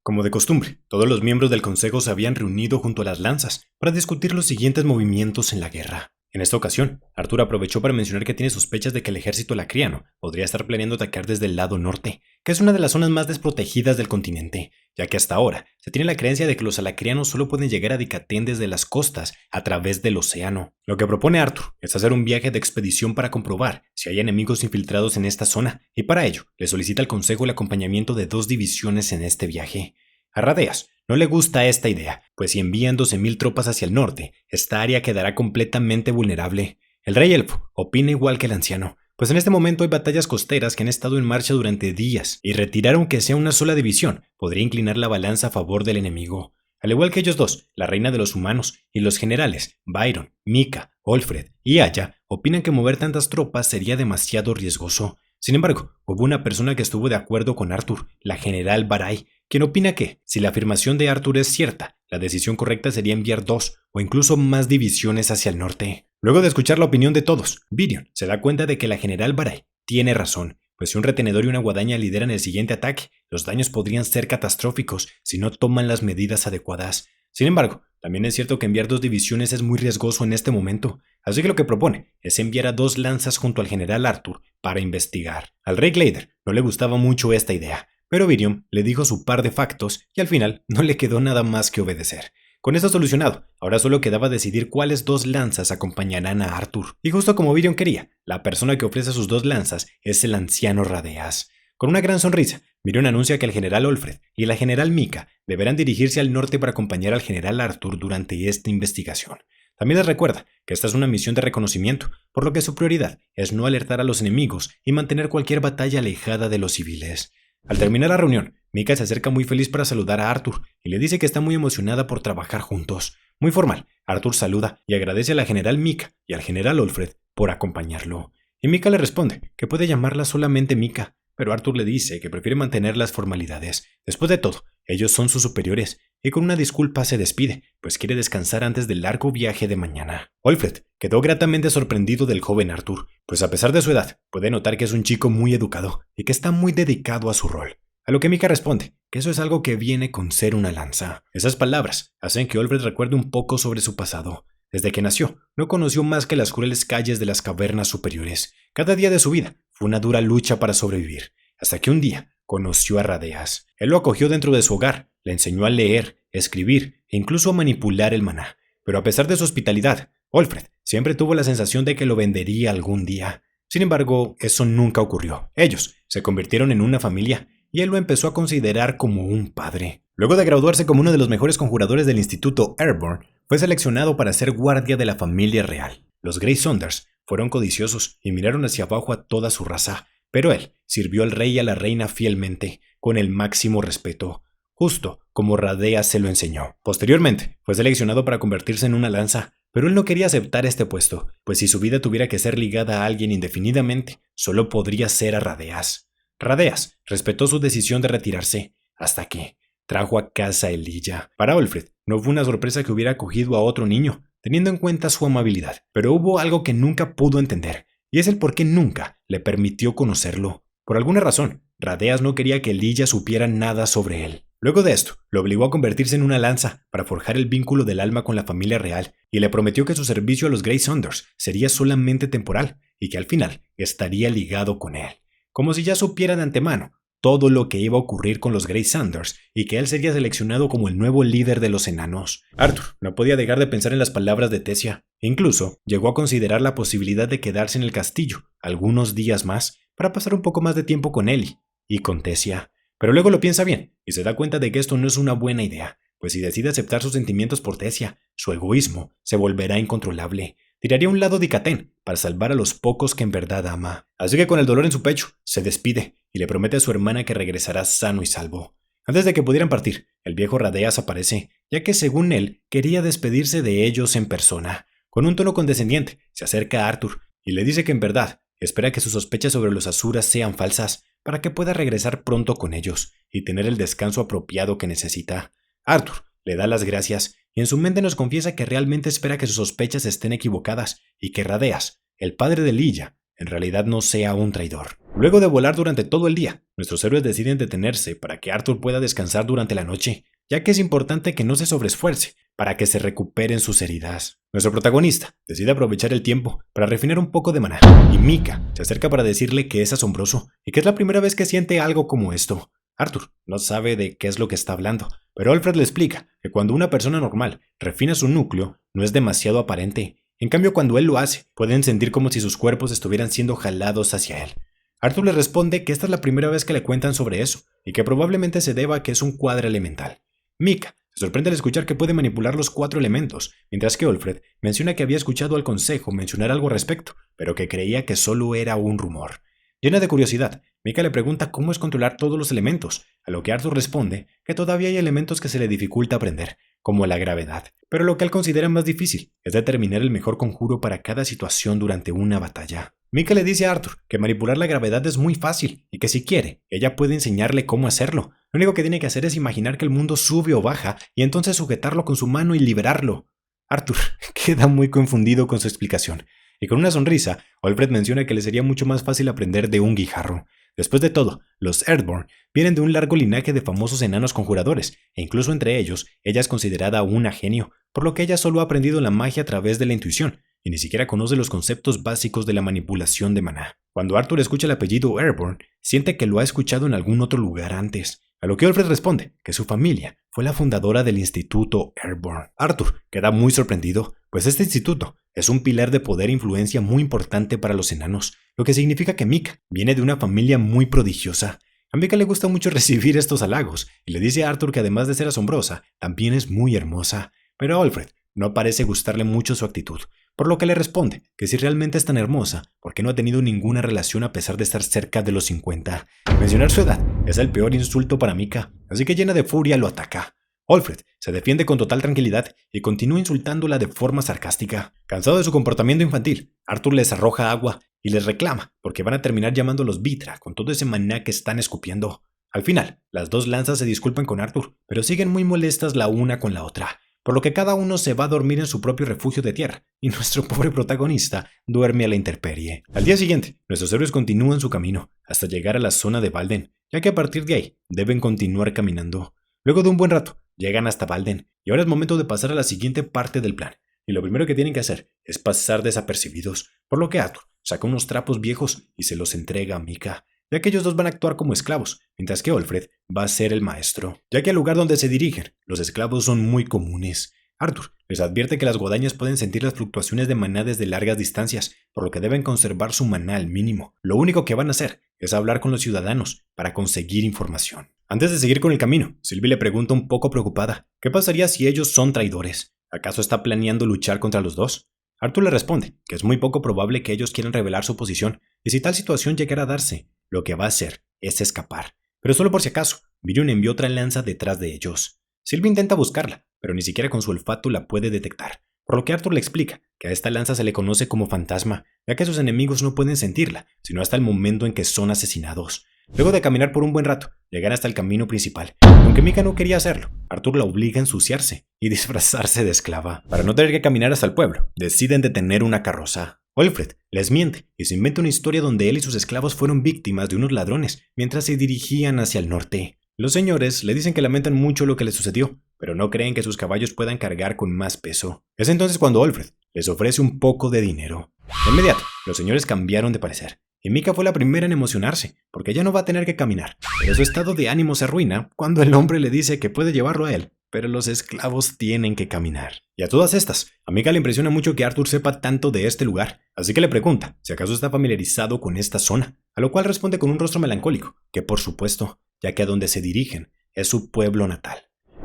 S1: Como de costumbre, todos los miembros del consejo se habían reunido junto a las lanzas para discutir los siguientes movimientos en la guerra. En esta ocasión, Arthur aprovechó para mencionar que tiene sospechas de que el ejército lacriano podría estar planeando atacar desde el lado norte, que es una de las zonas más desprotegidas del continente, ya que hasta ahora se tiene la creencia de que los alacrianos solo pueden llegar a Dicatén desde las costas a través del océano. Lo que propone Arthur es hacer un viaje de expedición para comprobar si hay enemigos infiltrados en esta zona, y para ello le solicita al consejo el acompañamiento de 2 divisiones en este viaje. A Rhadeas no le gusta esta idea, pues si envían 12.000 tropas hacia el norte, esta área quedará completamente vulnerable. El rey elfo opina igual que el anciano, pues en este momento hay batallas costeras que han estado en marcha durante días, y retirar aunque sea una sola división podría inclinar la balanza a favor del enemigo. Al igual que ellos dos, la reina de los humanos y los generales Byron, Mika, Olfred y Aya opinan que mover tantas tropas sería demasiado riesgoso. Sin embargo, hubo una persona que estuvo de acuerdo con Arthur, la general Barai, quien opina que, si la afirmación de Arthur es cierta, la decisión correcta sería enviar 2 o incluso más divisiones hacia el norte. Luego de escuchar la opinión de todos, Gideon se da cuenta de que la general Barai tiene razón, pues si un retenedor y una guadaña lideran el siguiente ataque, los daños podrían ser catastróficos si no toman las medidas adecuadas. Sin embargo, también es cierto que enviar 2 divisiones es muy riesgoso en este momento, así que lo que propone es enviar a 2 lanzas junto al general Arthur para investigar. Al rey Glader no le gustaba mucho esta idea, pero Gideon le dijo su par de factos y al final no le quedó nada más que obedecer. Con esto solucionado, ahora solo quedaba decidir cuáles 2 lanzas acompañarán a Arthur. Y justo como Gideon quería, la persona que ofrece sus 2 lanzas es el anciano Rhadeas. Con una gran sonrisa, Gideon anuncia que el general Olfred y la general Mika deberán dirigirse al norte para acompañar al general Arthur durante esta investigación. También les recuerda que esta es una misión de reconocimiento, por lo que su prioridad es no alertar a los enemigos y mantener cualquier batalla alejada de los civiles. Al terminar la reunión, Mika se acerca muy feliz para saludar a Arthur y le dice que está muy emocionada por trabajar juntos. Muy formal, Arthur saluda y agradece a la general Mika y al general Olfred por acompañarlo. Y Mika le responde que puede llamarla solamente Mika, pero Arthur le dice que prefiere mantener las formalidades. Después de todo, ellos son sus superiores, y con una disculpa se despide, pues quiere descansar antes del largo viaje de mañana. Olfred quedó gratamente sorprendido del joven Arthur, pues a pesar de su edad, puede notar que es un chico muy educado y que está muy dedicado a su rol. A lo que Mika responde que eso es algo que viene con ser una lanza. Esas palabras hacen que Olfred recuerde un poco sobre su pasado. Desde que nació, no conoció más que las crueles calles de las cavernas superiores. Cada día de su vida fue una dura lucha para sobrevivir, hasta que un día conoció a Rhadeas. Él lo acogió dentro de su hogar, le enseñó a leer, escribir e incluso a manipular el maná. Pero a pesar de su hospitalidad, Olfred siempre tuvo la sensación de que lo vendería algún día. Sin embargo, eso nunca ocurrió. Ellos se convirtieron en una familia y él lo empezó a considerar como un padre. Luego de graduarse como uno de los mejores conjuradores del Instituto Airborne, fue seleccionado para ser guardia de la familia real. Los Grey Saunders fueron codiciosos y miraron hacia abajo a toda su raza, pero él sirvió al rey y a la reina fielmente, con el máximo respeto. Justo como Radeas se lo enseñó. Posteriormente, fue seleccionado para convertirse en una lanza, pero él no quería aceptar este puesto, pues si su vida tuviera que ser ligada a alguien indefinidamente, solo podría ser a Radeas. Radeas respetó su decisión de retirarse, hasta que trajo a casa a Elijah. Para Olfred, no fue una sorpresa que hubiera acogido a otro niño, teniendo en cuenta su amabilidad, pero hubo algo que nunca pudo entender, y es el por qué nunca le permitió conocerlo. Por alguna razón, Radeas no quería que Elijah supiera nada sobre él. Luego de esto, lo obligó a convertirse en una lanza para forjar el vínculo del alma con la familia real, y le prometió que su servicio a los Grey Saunders sería solamente temporal, y que al final estaría ligado con él. Como si ya supiera de antemano todo lo que iba a ocurrir con los Grey Saunders y que él sería seleccionado como el nuevo líder de los enanos. Arthur no podía dejar de pensar en las palabras de Tessia. Incluso llegó a considerar la posibilidad de quedarse en el castillo algunos días más para pasar un poco más de tiempo con Ellie y con Tessia. Pero luego lo piensa bien y se da cuenta de que esto no es una buena idea, pues si decide aceptar sus sentimientos por Tessia, su egoísmo se volverá incontrolable. Tiraría a un lado Dicatén para salvar a los pocos que en verdad ama. Así que con el dolor en su pecho, se despide y le promete a su hermana que regresará sano y salvo. Antes de que pudieran partir, el viejo Radeas aparece, ya que según él, quería despedirse de ellos en persona. Con un tono condescendiente, se acerca a Arthur y le dice que en verdad espera que sus sospechas sobre los Asuras sean falsas, para que pueda regresar pronto con ellos y tener el descanso apropiado que necesita. Arthur le da las gracias y en su mente nos confiesa que realmente espera que sus sospechas estén equivocadas y que Radeas, el padre de Elijah, en realidad no sea un traidor. Luego de volar durante todo el día, nuestros héroes deciden detenerse para que Arthur pueda descansar durante la noche, ya que es importante que no se sobreesfuerce para que se recuperen sus heridas. Nuestro protagonista decide aprovechar el tiempo para refinar un poco de maná, y Mika se acerca para decirle que es asombroso y que es la primera vez que siente algo como esto. Arthur no sabe de qué es lo que está hablando, pero Alfred le explica que cuando una persona normal refina su núcleo, no es demasiado aparente. En cambio, cuando él lo hace, pueden sentir como si sus cuerpos estuvieran siendo jalados hacia él. Arthur le responde que esta es la primera vez que le cuentan sobre eso, y que probablemente se deba a que es un cuadro elemental. Mika se sorprende al escuchar que puede manipular los 4 elementos, mientras que Alfred menciona que había escuchado al consejo mencionar algo al respecto, pero que creía que solo era un rumor. Llena de curiosidad, Mika le pregunta cómo es controlar todos los elementos, a lo que Arthur responde que todavía hay elementos que se le dificulta aprender, como la gravedad, pero lo que él considera más difícil es determinar el mejor conjuro para cada situación durante una batalla. Mika le dice a Arthur que manipular la gravedad es muy fácil y que si quiere, ella puede enseñarle cómo hacerlo. Lo único que tiene que hacer es imaginar que el mundo sube o baja y entonces sujetarlo con su mano y liberarlo. Arthur queda muy confundido con su explicación. Y con una sonrisa, Alfred menciona que le sería mucho más fácil aprender de un guijarro. Después de todo, los Earthborn vienen de un largo linaje de famosos enanos conjuradores, e incluso entre ellos, ella es considerada una genio, por lo que ella solo ha aprendido la magia a través de la intuición, y ni siquiera conoce los conceptos básicos de la manipulación de maná. Cuando Arthur escucha el apellido Airborn, siente que lo ha escuchado en algún otro lugar antes, a lo que Alfred responde que su familia fue la fundadora del Instituto Airborn. Arthur queda muy sorprendido, pues este instituto es un pilar de poder e influencia muy importante para los enanos, lo que significa que Mika viene de una familia muy prodigiosa. A Mika le gusta mucho recibir estos halagos, y le dice a Arthur que además de ser asombrosa, también es muy hermosa, pero a Alfred no parece gustarle mucho su actitud, por lo que le responde que si realmente es tan hermosa, ¿por qué no ha tenido ninguna relación a pesar de estar cerca de los 50? Mencionar su edad es el peor insulto para Mika, así que llena de furia lo ataca. Alfred se defiende con total tranquilidad y continúa insultándola de forma sarcástica. Cansado de su comportamiento infantil, Arthur les arroja agua y les reclama porque van a terminar llamándolos Vitra con todo ese maná que están escupiendo. Al final, las dos lanzas se disculpan con Arthur, pero siguen muy molestas la una con la otra, por lo que cada uno se va a dormir en su propio refugio de tierra, y nuestro pobre protagonista duerme a la intemperie. Al día siguiente, nuestros héroes continúan su camino hasta llegar a la zona de Valden, ya que a partir de ahí deben continuar caminando. Luego de un buen rato, llegan hasta Valden, y ahora es momento de pasar a la siguiente parte del plan, y lo primero que tienen que hacer es pasar desapercibidos, por lo que Arthur saca unos trapos viejos y se los entrega a Mika, ya que ellos dos van a actuar como esclavos, mientras que Alfred va a ser el maestro, ya que al lugar donde se dirigen, los esclavos son muy comunes. Arthur les advierte que las guadañas pueden sentir las fluctuaciones de maná desde largas distancias, por lo que deben conservar su maná al mínimo. Lo único que van a hacer es hablar con los ciudadanos para conseguir información. Antes de seguir con el camino, Sylvie le pregunta un poco preocupada, ¿qué pasaría si ellos son traidores? ¿Acaso está planeando luchar contra los dos? Arthur le responde que es muy poco probable que ellos quieran revelar su posición, y si tal situación llegara a darse, lo que va a hacer es escapar. Pero solo por si acaso, Virion envió otra lanza detrás de ellos. Sylvie intenta buscarla, pero ni siquiera con su olfato la puede detectar, por lo que Arthur le explica que a esta lanza se le conoce como fantasma, ya que sus enemigos no pueden sentirla, sino hasta el momento en que son asesinados. Luego de caminar por un buen rato, llegan hasta el camino principal. Aunque Mika no quería hacerlo, Arthur la obliga a ensuciarse y disfrazarse de esclava. Para no tener que caminar hasta el pueblo, deciden detener una carroza. Olfred les miente y se inventa una historia donde él y sus esclavos fueron víctimas de unos ladrones mientras se dirigían hacia el norte. Los señores le dicen que lamentan mucho lo que les sucedió, pero no creen que sus caballos puedan cargar con más peso. Es entonces cuando Olfred les ofrece un poco de dinero. De inmediato, los señores cambiaron de parecer, y Mika fue la primera en emocionarse, porque ya no va a tener que caminar, pero su estado de ánimo se arruina cuando el hombre le dice que puede llevarlo a él, pero los esclavos tienen que caminar. Y a todas estas, a Mika le impresiona mucho que Arthur sepa tanto de este lugar, así que le pregunta si acaso está familiarizado con esta zona, a lo cual responde con un rostro melancólico, que por supuesto, ya que a donde se dirigen es su pueblo natal.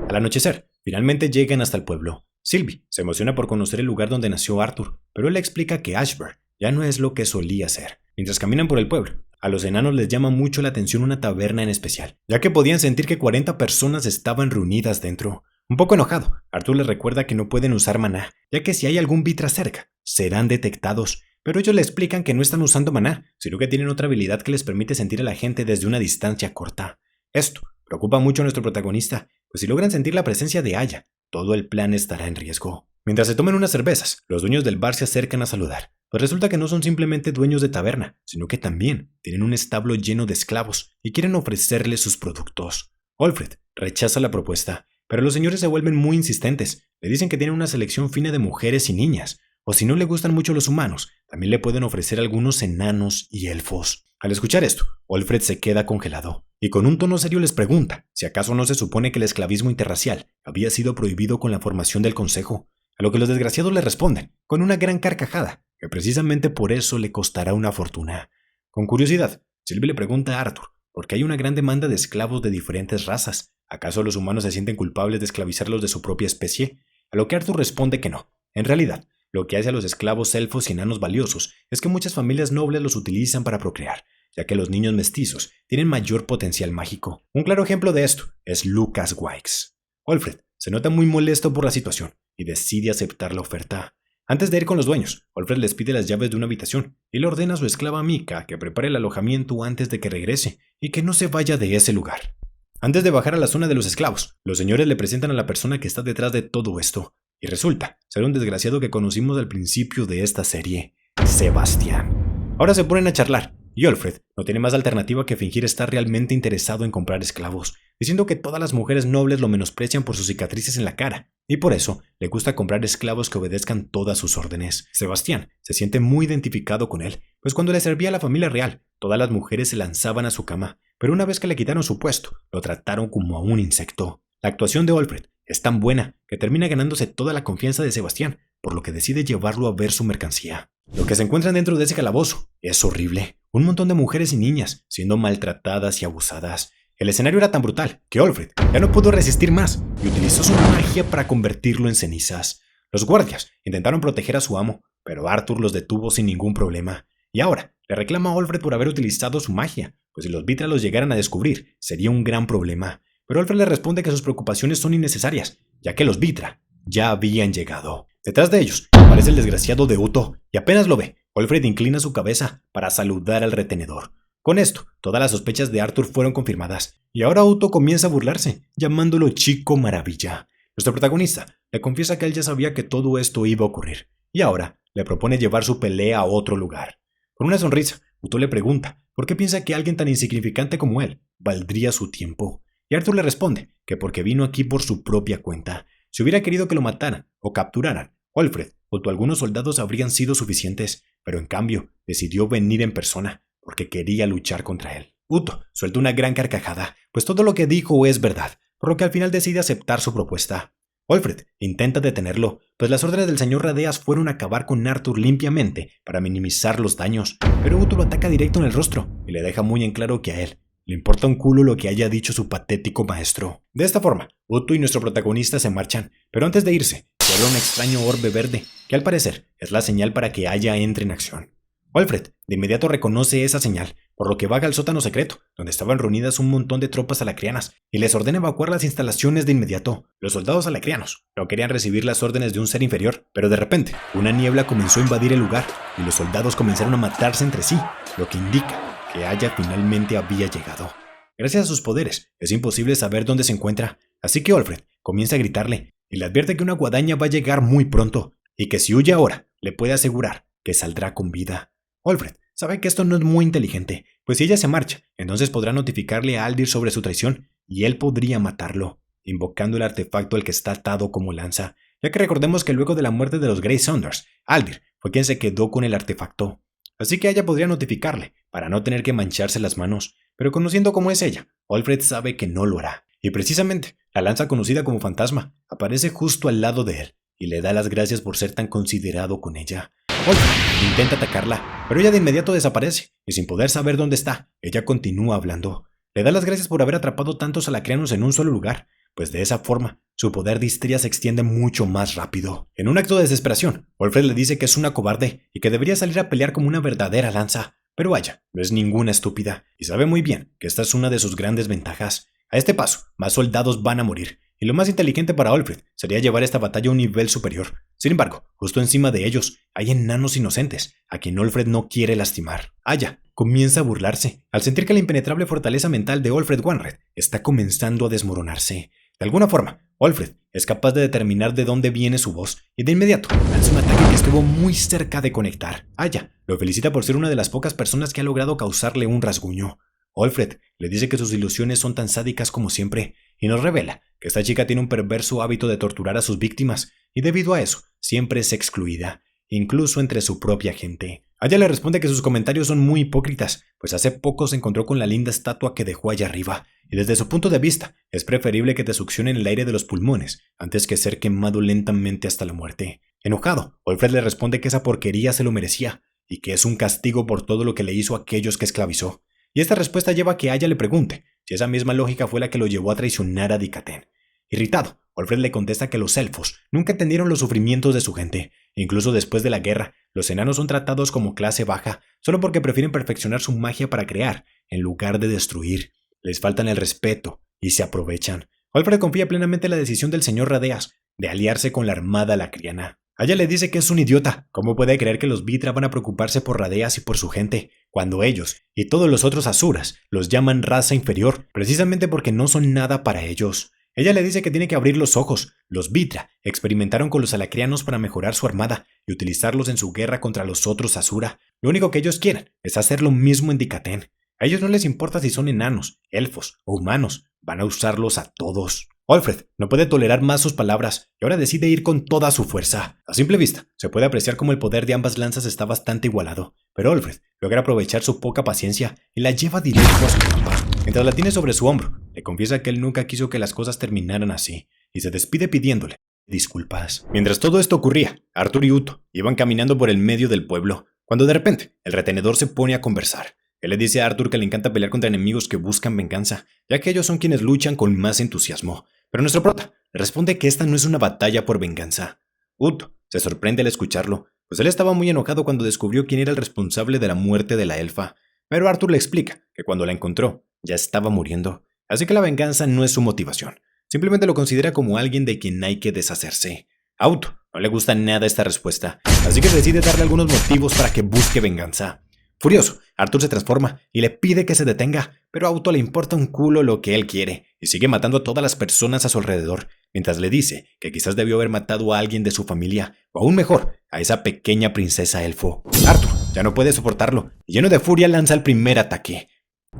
S1: Al anochecer, finalmente llegan hasta el pueblo. Sylvie se emociona por conocer el lugar donde nació Arthur, pero él le explica que Ashburn ya no es lo que solía ser. Mientras caminan por el pueblo, a los enanos les llama mucho la atención una taberna en especial, ya que podían sentir que 40 personas estaban reunidas dentro. Un poco enojado, Arthur les recuerda que no pueden usar maná, ya que si hay algún Vitra cerca, serán detectados. Pero ellos le explican que no están usando maná, sino que tienen otra habilidad que les permite sentir a la gente desde una distancia corta. Esto preocupa mucho a nuestro protagonista, pues si logran sentir la presencia de Aya, todo el plan estará en riesgo. Mientras se toman unas cervezas, los dueños del bar se acercan a saludar, pues resulta que no son simplemente dueños de taberna, sino que también tienen un establo lleno de esclavos y quieren ofrecerles sus productos. Olfred rechaza la propuesta, pero los señores se vuelven muy insistentes, le dicen que tienen una selección fina de mujeres y niñas, o si no le gustan mucho los humanos, también le pueden ofrecer algunos enanos y elfos. Al escuchar esto, Olfred se queda congelado, y con un tono serio les pregunta si acaso no se supone que el esclavismo interracial había sido prohibido con la formación del consejo, a lo que los desgraciados le responden con una gran carcajada, que precisamente por eso le costará una fortuna. Con curiosidad, Sylvie le pregunta a Arthur por qué hay una gran demanda de esclavos de diferentes razas. ¿Acaso los humanos se sienten culpables de esclavizarlos de su propia especie? A lo que Arthur responde que no. En realidad, lo que hace a los esclavos elfos y enanos valiosos es que muchas familias nobles los utilizan para procrear, ya que los niños mestizos tienen mayor potencial mágico. Un claro ejemplo de esto es Lucas Wikes. Olfred se nota muy molesto por la situación y decide aceptar la oferta. Antes de ir con los dueños, Olfred les pide las llaves de una habitación y le ordena a su esclava Mika que prepare el alojamiento antes de que regrese y que no se vaya de ese lugar. Antes de bajar a la zona de los esclavos, los señores le presentan a la persona que está detrás de todo esto, y resulta ser un desgraciado que conocimos al principio de esta serie, Sebastián. Ahora se ponen a charlar, y Olfred no tiene más alternativa que fingir estar realmente interesado en comprar esclavos, diciendo que todas las mujeres nobles lo menosprecian por sus cicatrices en la cara, y por eso le gusta comprar esclavos que obedezcan todas sus órdenes. Sebastián se siente muy identificado con él, pues cuando le servía a la familia real, todas las mujeres se lanzaban a su cama, pero una vez que le quitaron su puesto, lo trataron como a un insecto. La actuación de Olfred es tan buena que termina ganándose toda la confianza de Sebastián, por lo que decide llevarlo a ver su mercancía. Lo que se encuentran dentro de ese calabozo es horrible. Un montón de mujeres y niñas siendo maltratadas y abusadas. El escenario era tan brutal que Olfred ya no pudo resistir más y utilizó su magia para convertirlo en cenizas. Los guardias intentaron proteger a su amo, pero Arthur los detuvo sin ningún problema. Y ahora le reclama a Olfred por haber utilizado su magia, pues si los Vitra los llegaran a descubrir, sería un gran problema. Pero Olfred le responde que sus preocupaciones son innecesarias, ya que los Vitra ya habían llegado. Detrás de ellos aparece el desgraciado de Uto, y apenas lo ve, Olfred inclina su cabeza para saludar al retenedor. Con esto, todas las sospechas de Arthur fueron confirmadas, y ahora Uto comienza a burlarse, llamándolo Chico Maravilla. Nuestro protagonista le confiesa que él ya sabía que todo esto iba a ocurrir, y ahora le propone llevar su pelea a otro lugar. Con una sonrisa, Uto le pregunta por qué piensa que alguien tan insignificante como él valdría su tiempo, y Arthur le responde que porque vino aquí por su propia cuenta. Si hubiera querido que lo mataran o capturaran, Olfred junto a algunos soldados habrían sido suficientes, pero en cambio decidió venir en persona porque quería luchar contra él. Uto suelta una gran carcajada, pues todo lo que dijo es verdad, por lo que al final decide aceptar su propuesta. Olfred intenta detenerlo, pues las órdenes del señor Radeas fueron acabar con Arthur limpiamente para minimizar los daños, pero Uto lo ataca directo en el rostro y le deja muy en claro que a él le importa un culo lo que haya dicho su patético maestro. De esta forma, Uto y nuestro protagonista se marchan, pero antes de irse, se abre un extraño orbe verde, que al parecer es la señal para que Aya entre en acción. Olfred de inmediato reconoce esa señal, por lo que vaga al sótano secreto, donde estaban reunidas un montón de tropas alacrianas, y les ordena evacuar las instalaciones de inmediato. Los soldados alacrianos no querían recibir las órdenes de un ser inferior, pero de repente, una niebla comenzó a invadir el lugar, y los soldados comenzaron a matarse entre sí, lo que indica que Aya finalmente había llegado. Gracias a sus poderes, es imposible saber dónde se encuentra, así que Alfred comienza a gritarle, y le advierte que una guadaña va a llegar muy pronto, y que si huye ahora, le puede asegurar que saldrá con vida. Alfred sabe que esto no es muy inteligente, pues si ella se marcha, entonces podrá notificarle a Aldir sobre su traición, y él podría matarlo, invocando el artefacto al que está atado como lanza, ya que recordemos que luego de la muerte de los Grey Saunders, Aldir fue quien se quedó con el artefacto. Así que ella podría notificarle, para no tener que mancharse las manos, pero conociendo cómo es ella, Alfred sabe que no lo hará. Y precisamente, la lanza conocida como Fantasma aparece justo al lado de él, y le da las gracias por ser tan considerado con ella. Alfred intenta atacarla, pero ella de inmediato desaparece, y sin poder saber dónde está, ella continúa hablando. Le da las gracias por haber atrapado tantos alacrianos en un solo lugar, pues de esa forma, su poder de histeria se extiende mucho más rápido. En un acto de desesperación, Alfred le dice que es una cobarde y que debería salir a pelear como una verdadera lanza, pero Aya no es ninguna estúpida, y sabe muy bien que esta es una de sus grandes ventajas. A este paso, más soldados van a morir, y lo más inteligente para Alfred sería llevar esta batalla a un nivel superior. Sin embargo, justo encima de ellos hay enanos inocentes, a quien Alfred no quiere lastimar. Aya comienza a burlarse, al sentir que la impenetrable fortaleza mental de Alfred Wanred está comenzando a desmoronarse. De alguna forma, Alfred es capaz de determinar de dónde viene su voz, y de inmediato lanza un ataque que estuvo muy cerca de conectar. Aya lo felicita por ser una de las pocas personas que ha logrado causarle un rasguño. Alfred le dice que sus ilusiones son tan sádicas como siempre, y nos revela que esta chica tiene un perverso hábito de torturar a sus víctimas, y debido a eso, siempre es excluida, incluso entre su propia gente. Aya le responde que sus comentarios son muy hipócritas, pues hace poco se encontró con la linda estatua que dejó allá arriba, y desde su punto de vista, es preferible que te succionen el aire de los pulmones, antes que ser quemado lentamente hasta la muerte. Enojado, Alfred le responde que esa porquería se lo merecía, y que es un castigo por todo lo que le hizo a aquellos que esclavizó. Y esta respuesta lleva a que Aya le pregunte si esa misma lógica fue la que lo llevó a traicionar a Dikaten. Irritado, Alfred le contesta que los elfos nunca entendieron los sufrimientos de su gente. Incluso después de la guerra, los enanos son tratados como clase baja solo porque prefieren perfeccionar su magia para crear, en lugar de destruir. Les faltan el respeto y se aprovechan. Alfred confía plenamente en la decisión del señor Radeas de aliarse con la armada lacriana. Aya le dice que es un idiota. ¿Cómo puede creer que los Vitra van a preocuparse por Radeas y por su gente, cuando ellos y todos los otros asuras los llaman raza inferior, precisamente porque no son nada para ellos? Ella le dice que tiene que abrir los ojos. Los Vitra experimentaron con los alacrianos para mejorar su armada y utilizarlos en su guerra contra los otros asura. Lo único que ellos quieren es hacer lo mismo en Dikaten. A ellos no les importa si son enanos, elfos o humanos, van a usarlos a todos. Alfred no puede tolerar más sus palabras y ahora decide ir con toda su fuerza. A simple vista, se puede apreciar cómo el poder de ambas lanzas está bastante igualado, pero Alfred logra aprovechar su poca paciencia y la lleva directo a su trampa. Mientras la tiene sobre su hombro, le confiesa que él nunca quiso que las cosas terminaran así, y se despide pidiéndole disculpas. Mientras todo esto ocurría, Arthur y Uto iban caminando por el medio del pueblo, cuando de repente el retenedor se pone a conversar. Él le dice a Arthur que le encanta pelear contra enemigos que buscan venganza, ya que ellos son quienes luchan con más entusiasmo. Pero nuestro prota responde que esta no es una batalla por venganza. Uto se sorprende al escucharlo, pues él estaba muy enojado cuando descubrió quién era el responsable de la muerte de la elfa. Pero Arthur le explica que cuando la encontró, ya estaba muriendo, así que la venganza no es su motivación. Simplemente lo considera como alguien de quien hay que deshacerse. A Uto no le gusta nada esta respuesta, así que decide darle algunos motivos para que busque venganza. Furioso, Arthur se transforma y le pide que se detenga, pero a Uto le importa un culo lo que él quiere y sigue matando a todas las personas a su alrededor, mientras le dice que quizás debió haber matado a alguien de su familia, o aún mejor, a esa pequeña princesa elfo. Arthur ya no puede soportarlo y lleno de furia lanza el primer ataque.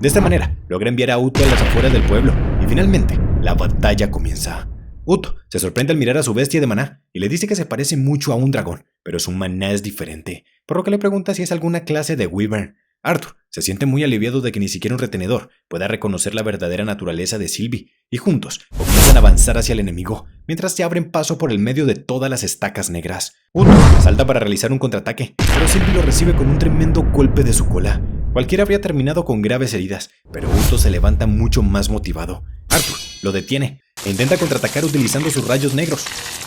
S1: De esta manera, logra enviar a Uto a las afueras del pueblo y finalmente, la batalla comienza. Uto se sorprende al mirar a su bestia de maná y le dice que se parece mucho a un dragón, pero su maná es diferente, por lo que le pregunta si es alguna clase de wyvern. Arthur se siente muy aliviado de que ni siquiera un retenedor pueda reconocer la verdadera naturaleza de Sylvie, y juntos comienzan a avanzar hacia el enemigo, mientras se abren paso por el medio de todas las estacas negras. Uto salta para realizar un contraataque, pero Sylvie lo recibe con un tremendo golpe de su cola. Cualquiera habría terminado con graves heridas, pero Uto se levanta mucho más motivado. Arthur lo detiene e intenta contraatacar utilizando sus rayos negros,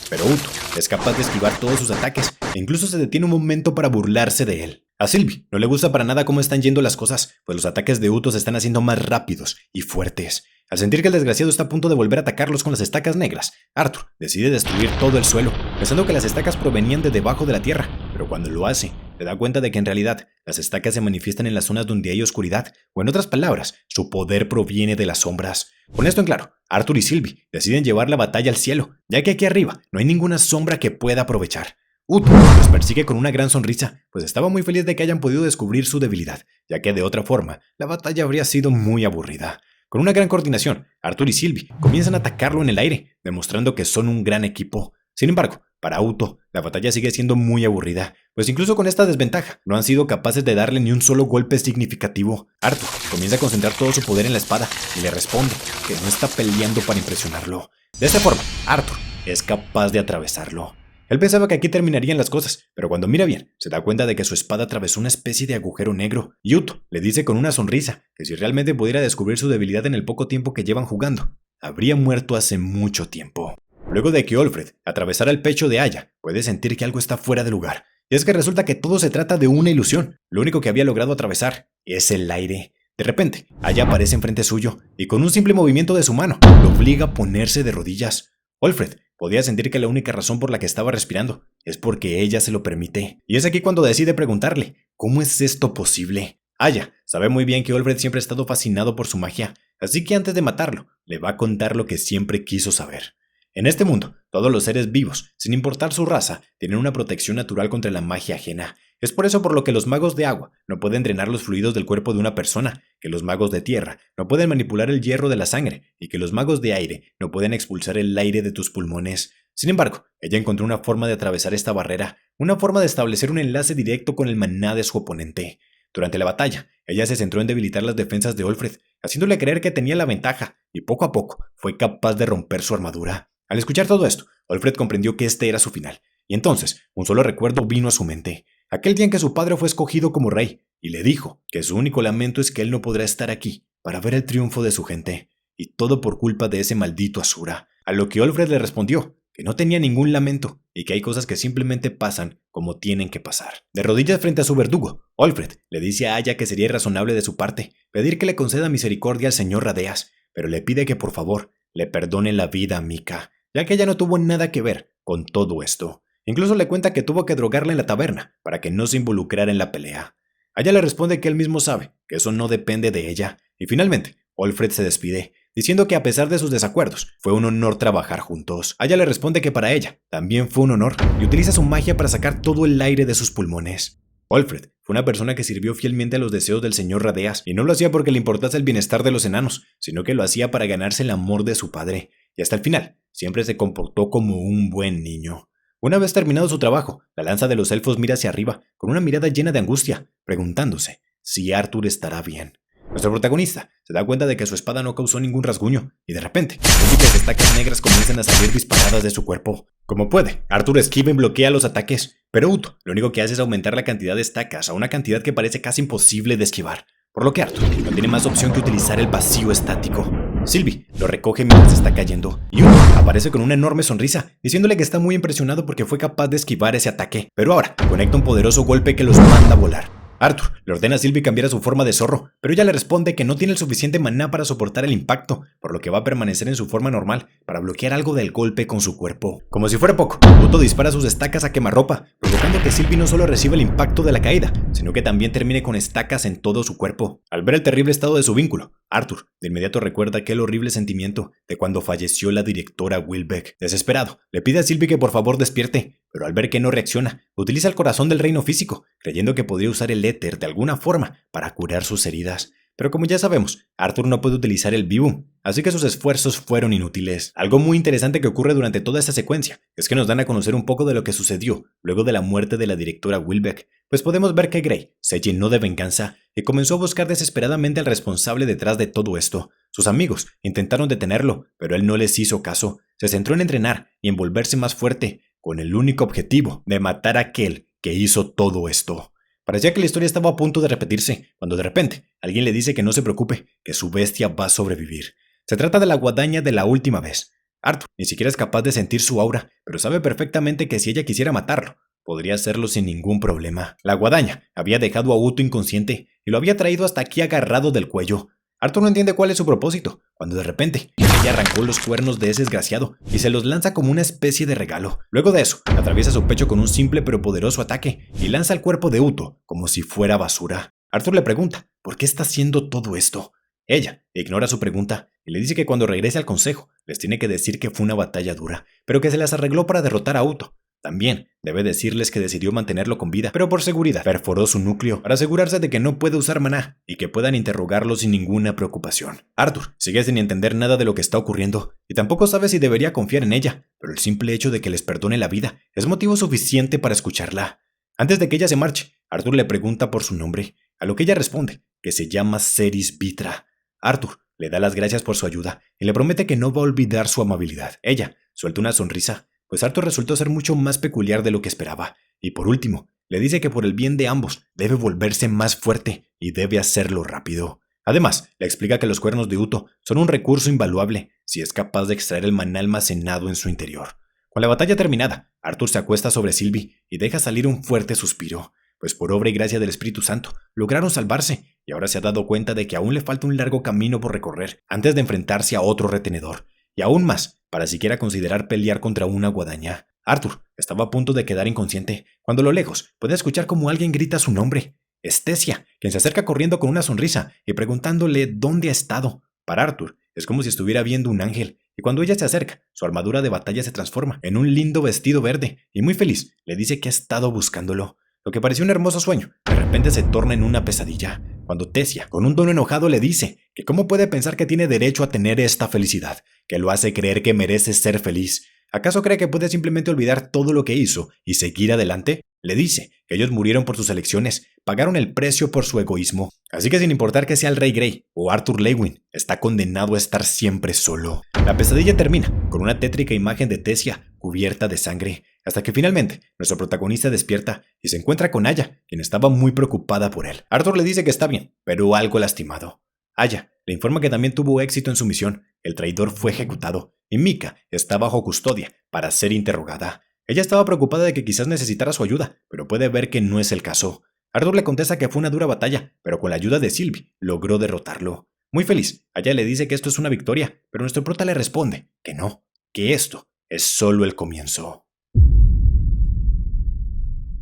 S1: pero Uto es capaz de esquivar todos sus ataques e incluso se detiene un momento para burlarse de él. A Sylvie no le gusta para nada cómo están yendo las cosas, pues los ataques de Uto se están haciendo más rápidos y fuertes. Al sentir que el desgraciado está a punto de volver a atacarlos con las estacas negras, Arthur decide destruir todo el suelo, pensando que las estacas provenían de debajo de la tierra, pero cuando lo hace, se da cuenta de que en realidad las estacas se manifiestan en las zonas donde hay oscuridad, o en otras palabras, su poder proviene de las sombras. Con esto en claro, Arthur y Sylvie deciden llevar la batalla al cielo, ya que aquí arriba no hay ninguna sombra que pueda aprovechar. Uto los persigue con una gran sonrisa, pues estaba muy feliz de que hayan podido descubrir su debilidad, ya que de otra forma, la batalla habría sido muy aburrida. Con una gran coordinación, Arthur y Sylvie comienzan a atacarlo en el aire, demostrando que son un gran equipo. Sin embargo, para Uto, la batalla sigue siendo muy aburrida, pues incluso con esta desventaja, no han sido capaces de darle ni un solo golpe significativo. Arthur comienza a concentrar todo su poder en la espada y le responde que no está peleando para impresionarlo. De esta forma, Arthur es capaz de atravesarlo. Él pensaba que aquí terminarían las cosas, pero cuando mira bien, se da cuenta de que su espada atravesó una especie de agujero negro, y Uto le dice con una sonrisa que si realmente pudiera descubrir su debilidad en el poco tiempo que llevan jugando, habría muerto hace mucho tiempo. Luego de que Olfred atravesara el pecho de Aya, puede sentir que algo está fuera de lugar, y es que resulta que todo se trata de una ilusión. Lo único que había logrado atravesar es el aire. De repente, Aya aparece enfrente suyo, y con un simple movimiento de su mano, lo obliga a ponerse de rodillas. Olfred podía sentir que la única razón por la que estaba respirando es porque ella se lo permite. Y es aquí cuando decide preguntarle, ¿cómo es esto posible? Aya sabe muy bien que Olfred siempre ha estado fascinado por su magia, así que antes de matarlo, le va a contar lo que siempre quiso saber. En este mundo, todos los seres vivos, sin importar su raza, tienen una protección natural contra la magia ajena. Es por eso por lo que los magos de agua no pueden drenar los fluidos del cuerpo de una persona, que los magos de tierra no pueden manipular el hierro de la sangre y que los magos de aire no pueden expulsar el aire de tus pulmones. Sin embargo, ella encontró una forma de atravesar esta barrera, una forma de establecer un enlace directo con el maná de su oponente. Durante la batalla, ella se centró en debilitar las defensas de Olfred, haciéndole creer que tenía la ventaja, y poco a poco fue capaz de romper su armadura. Al escuchar todo esto, Olfred comprendió que este era su final, y entonces un solo recuerdo vino a su mente. Aquel día en que su padre fue escogido como rey, y le dijo que su único lamento es que él no podrá estar aquí para ver el triunfo de su gente, y todo por culpa de ese maldito Asura. A lo que Olfred le respondió que no tenía ningún lamento, y que hay cosas que simplemente pasan como tienen que pasar. De rodillas frente a su verdugo, Olfred le dice a Aya que sería irrazonable de su parte pedir que le conceda misericordia al señor Radeas, pero le pide que por favor le perdone la vida a Mika, ya que ella no tuvo nada que ver con todo esto. Incluso le cuenta que tuvo que drogarla en la taberna para que no se involucrara en la pelea. Aya le responde que él mismo sabe que eso no depende de ella, y finalmente Olfred se despide, diciendo que a pesar de sus desacuerdos, fue un honor trabajar juntos. Aya le responde que para ella también fue un honor, y utiliza su magia para sacar todo el aire de sus pulmones. Olfred fue una persona que sirvió fielmente a los deseos del señor Radeas, y no lo hacía porque le importase el bienestar de los enanos, sino que lo hacía para ganarse el amor de su padre, y hasta el final siempre se comportó como un buen niño. Una vez terminado su trabajo, la lanza de los elfos mira hacia arriba, con una mirada llena de angustia, preguntándose si Arthur estará bien. Nuestro protagonista se da cuenta de que su espada no causó ningún rasguño, y de repente, múltiples estacas negras comienzan a salir disparadas de su cuerpo. Como puede, Arthur esquiva y bloquea los ataques, pero Uto lo único que hace es aumentar la cantidad de estacas a una cantidad que parece casi imposible de esquivar, por lo que Arthur no tiene más opción que utilizar el vacío estático. Sylvie lo recoge mientras está cayendo, y Uto aparece con una enorme sonrisa, diciéndole que está muy impresionado porque fue capaz de esquivar ese ataque, pero ahora conecta un poderoso golpe que los manda a volar. Arthur le ordena a Sylvie cambiar a su forma de zorro, pero ella le responde que no tiene el suficiente maná para soportar el impacto, por lo que va a permanecer en su forma normal para bloquear algo del golpe con su cuerpo. Como si fuera poco, Uto dispara sus estacas a quemarropa, provocando que Sylvie no solo reciba el impacto de la caída, sino que también termine con estacas en todo su cuerpo. Al ver el terrible estado de su vínculo, Arthur de inmediato recuerda aquel horrible sentimiento de cuando falleció la directora Wilbeck. Desesperado, le pide a Sylvie que por favor despierte, pero al ver que no reacciona, utiliza el corazón del reino físico, creyendo que podría usar el éter de alguna forma para curar sus heridas. Pero como ya sabemos, Arthur no puede utilizar el Vivum, así que sus esfuerzos fueron inútiles. Algo muy interesante que ocurre durante toda esta secuencia es que nos dan a conocer un poco de lo que sucedió luego de la muerte de la directora Wilbeck, pues podemos ver que Gray se llenó de venganza y comenzó a buscar desesperadamente al responsable detrás de todo esto. Sus amigos intentaron detenerlo, pero él no les hizo caso. Se centró en entrenar y en volverse más fuerte, con el único objetivo de matar a aquel que hizo todo esto. Parecía que la historia estaba a punto de repetirse, cuando de repente alguien le dice que no se preocupe, que su bestia va a sobrevivir. Se trata de la guadaña de la última vez. Arthur ni siquiera es capaz de sentir su aura, pero sabe perfectamente que si ella quisiera matarlo, podría hacerlo sin ningún problema. La guadaña había dejado a Uto inconsciente y lo había traído hasta aquí agarrado del cuello. Arthur no entiende cuál es su propósito, cuando de repente ella arrancó los cuernos de ese desgraciado y se los lanza como una especie de regalo. Luego de eso, atraviesa su pecho con un simple pero poderoso ataque y lanza al cuerpo de Uto como si fuera basura. Arthur le pregunta, ¿por qué está haciendo todo esto? Ella ignora su pregunta y le dice que cuando regrese al consejo les tiene que decir que fue una batalla dura, pero que se las arregló para derrotar a Uto. También debe decirles que decidió mantenerlo con vida, pero por seguridad perforó su núcleo para asegurarse de que no puede usar maná y que puedan interrogarlo sin ninguna preocupación. Arthur sigue sin entender nada de lo que está ocurriendo y tampoco sabe si debería confiar en ella, pero el simple hecho de que les perdone la vida es motivo suficiente para escucharla. Antes de que ella se marche, Arthur le pregunta por su nombre, a lo que ella responde que se llama Seris Vitra. Arthur le da las gracias por su ayuda y le promete que no va a olvidar su amabilidad. Ella suelta una sonrisa, pues Arthur resultó ser mucho más peculiar de lo que esperaba. Y por último, le dice que por el bien de ambos debe volverse más fuerte y debe hacerlo rápido. Además, le explica que los cuernos de Uto son un recurso invaluable si es capaz de extraer el maná almacenado en su interior. Con la batalla terminada, Arthur se acuesta sobre Sylvie y deja salir un fuerte suspiro, pues por obra y gracia del Espíritu Santo lograron salvarse y ahora se ha dado cuenta de que aún le falta un largo camino por recorrer antes de enfrentarse a otro retenedor, y aún más para siquiera considerar pelear contra una guadaña. Arthur estaba a punto de quedar inconsciente cuando a lo lejos puede escuchar como alguien grita su nombre. Es Tessia, quien se acerca corriendo con una sonrisa y preguntándole dónde ha estado. Para Arthur es como si estuviera viendo un ángel, y cuando ella se acerca, su armadura de batalla se transforma en un lindo vestido verde y muy feliz le dice que ha estado buscándolo. Lo que parecía un hermoso sueño, de repente se torna en una pesadilla, cuando Tessia, con un tono enojado, le dice que cómo puede pensar que tiene derecho a tener esta felicidad, que lo hace creer que merece ser feliz. ¿Acaso cree que puede simplemente olvidar todo lo que hizo y seguir adelante? Le dice que ellos murieron por sus elecciones, pagaron el precio por su egoísmo. Así que sin importar que sea el Rey Grey o Arthur Lewin, está condenado a estar siempre solo. La pesadilla termina con una tétrica imagen de Tessia cubierta de sangre, hasta que finalmente nuestro protagonista despierta y se encuentra con Aya, quien estaba muy preocupada por él. Arthur le dice que está bien, pero algo lastimado. Aya le informa que también tuvo éxito en su misión, el traidor fue ejecutado y Mika está bajo custodia para ser interrogada. Ella estaba preocupada de que quizás necesitara su ayuda, pero puede ver que no es el caso. Arthur le contesta que fue una dura batalla, pero con la ayuda de Sylvie logró derrotarlo. Muy feliz, Aya le dice que esto es una victoria, pero nuestro prota le responde que no, que esto es solo el comienzo.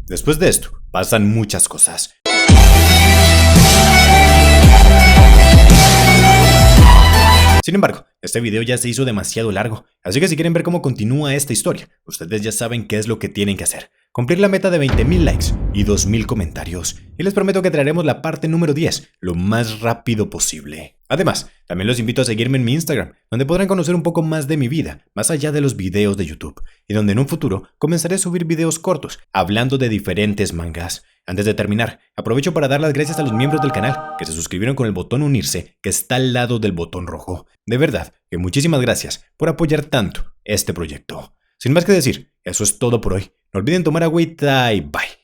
S1: Después de esto, pasan muchas cosas. Sin embargo, este video ya se hizo demasiado largo, así que si quieren ver cómo continúa esta historia, ustedes ya saben qué es lo que tienen que hacer. Cumplir la meta de 20,000 likes y 2,000 comentarios, y les prometo que traeremos la parte número 10 lo más rápido posible. Además, también los invito a seguirme en mi Instagram, donde podrán conocer un poco más de mi vida, más allá de los videos de YouTube, y donde en un futuro comenzaré a subir videos cortos, hablando de diferentes mangas. Antes de terminar, aprovecho para dar las gracias a los miembros del canal que se suscribieron con el botón unirse que está al lado del botón rojo. De verdad que muchísimas gracias por apoyar tanto este proyecto. Sin más que decir, eso es todo por hoy. No olviden tomar agüita y bye.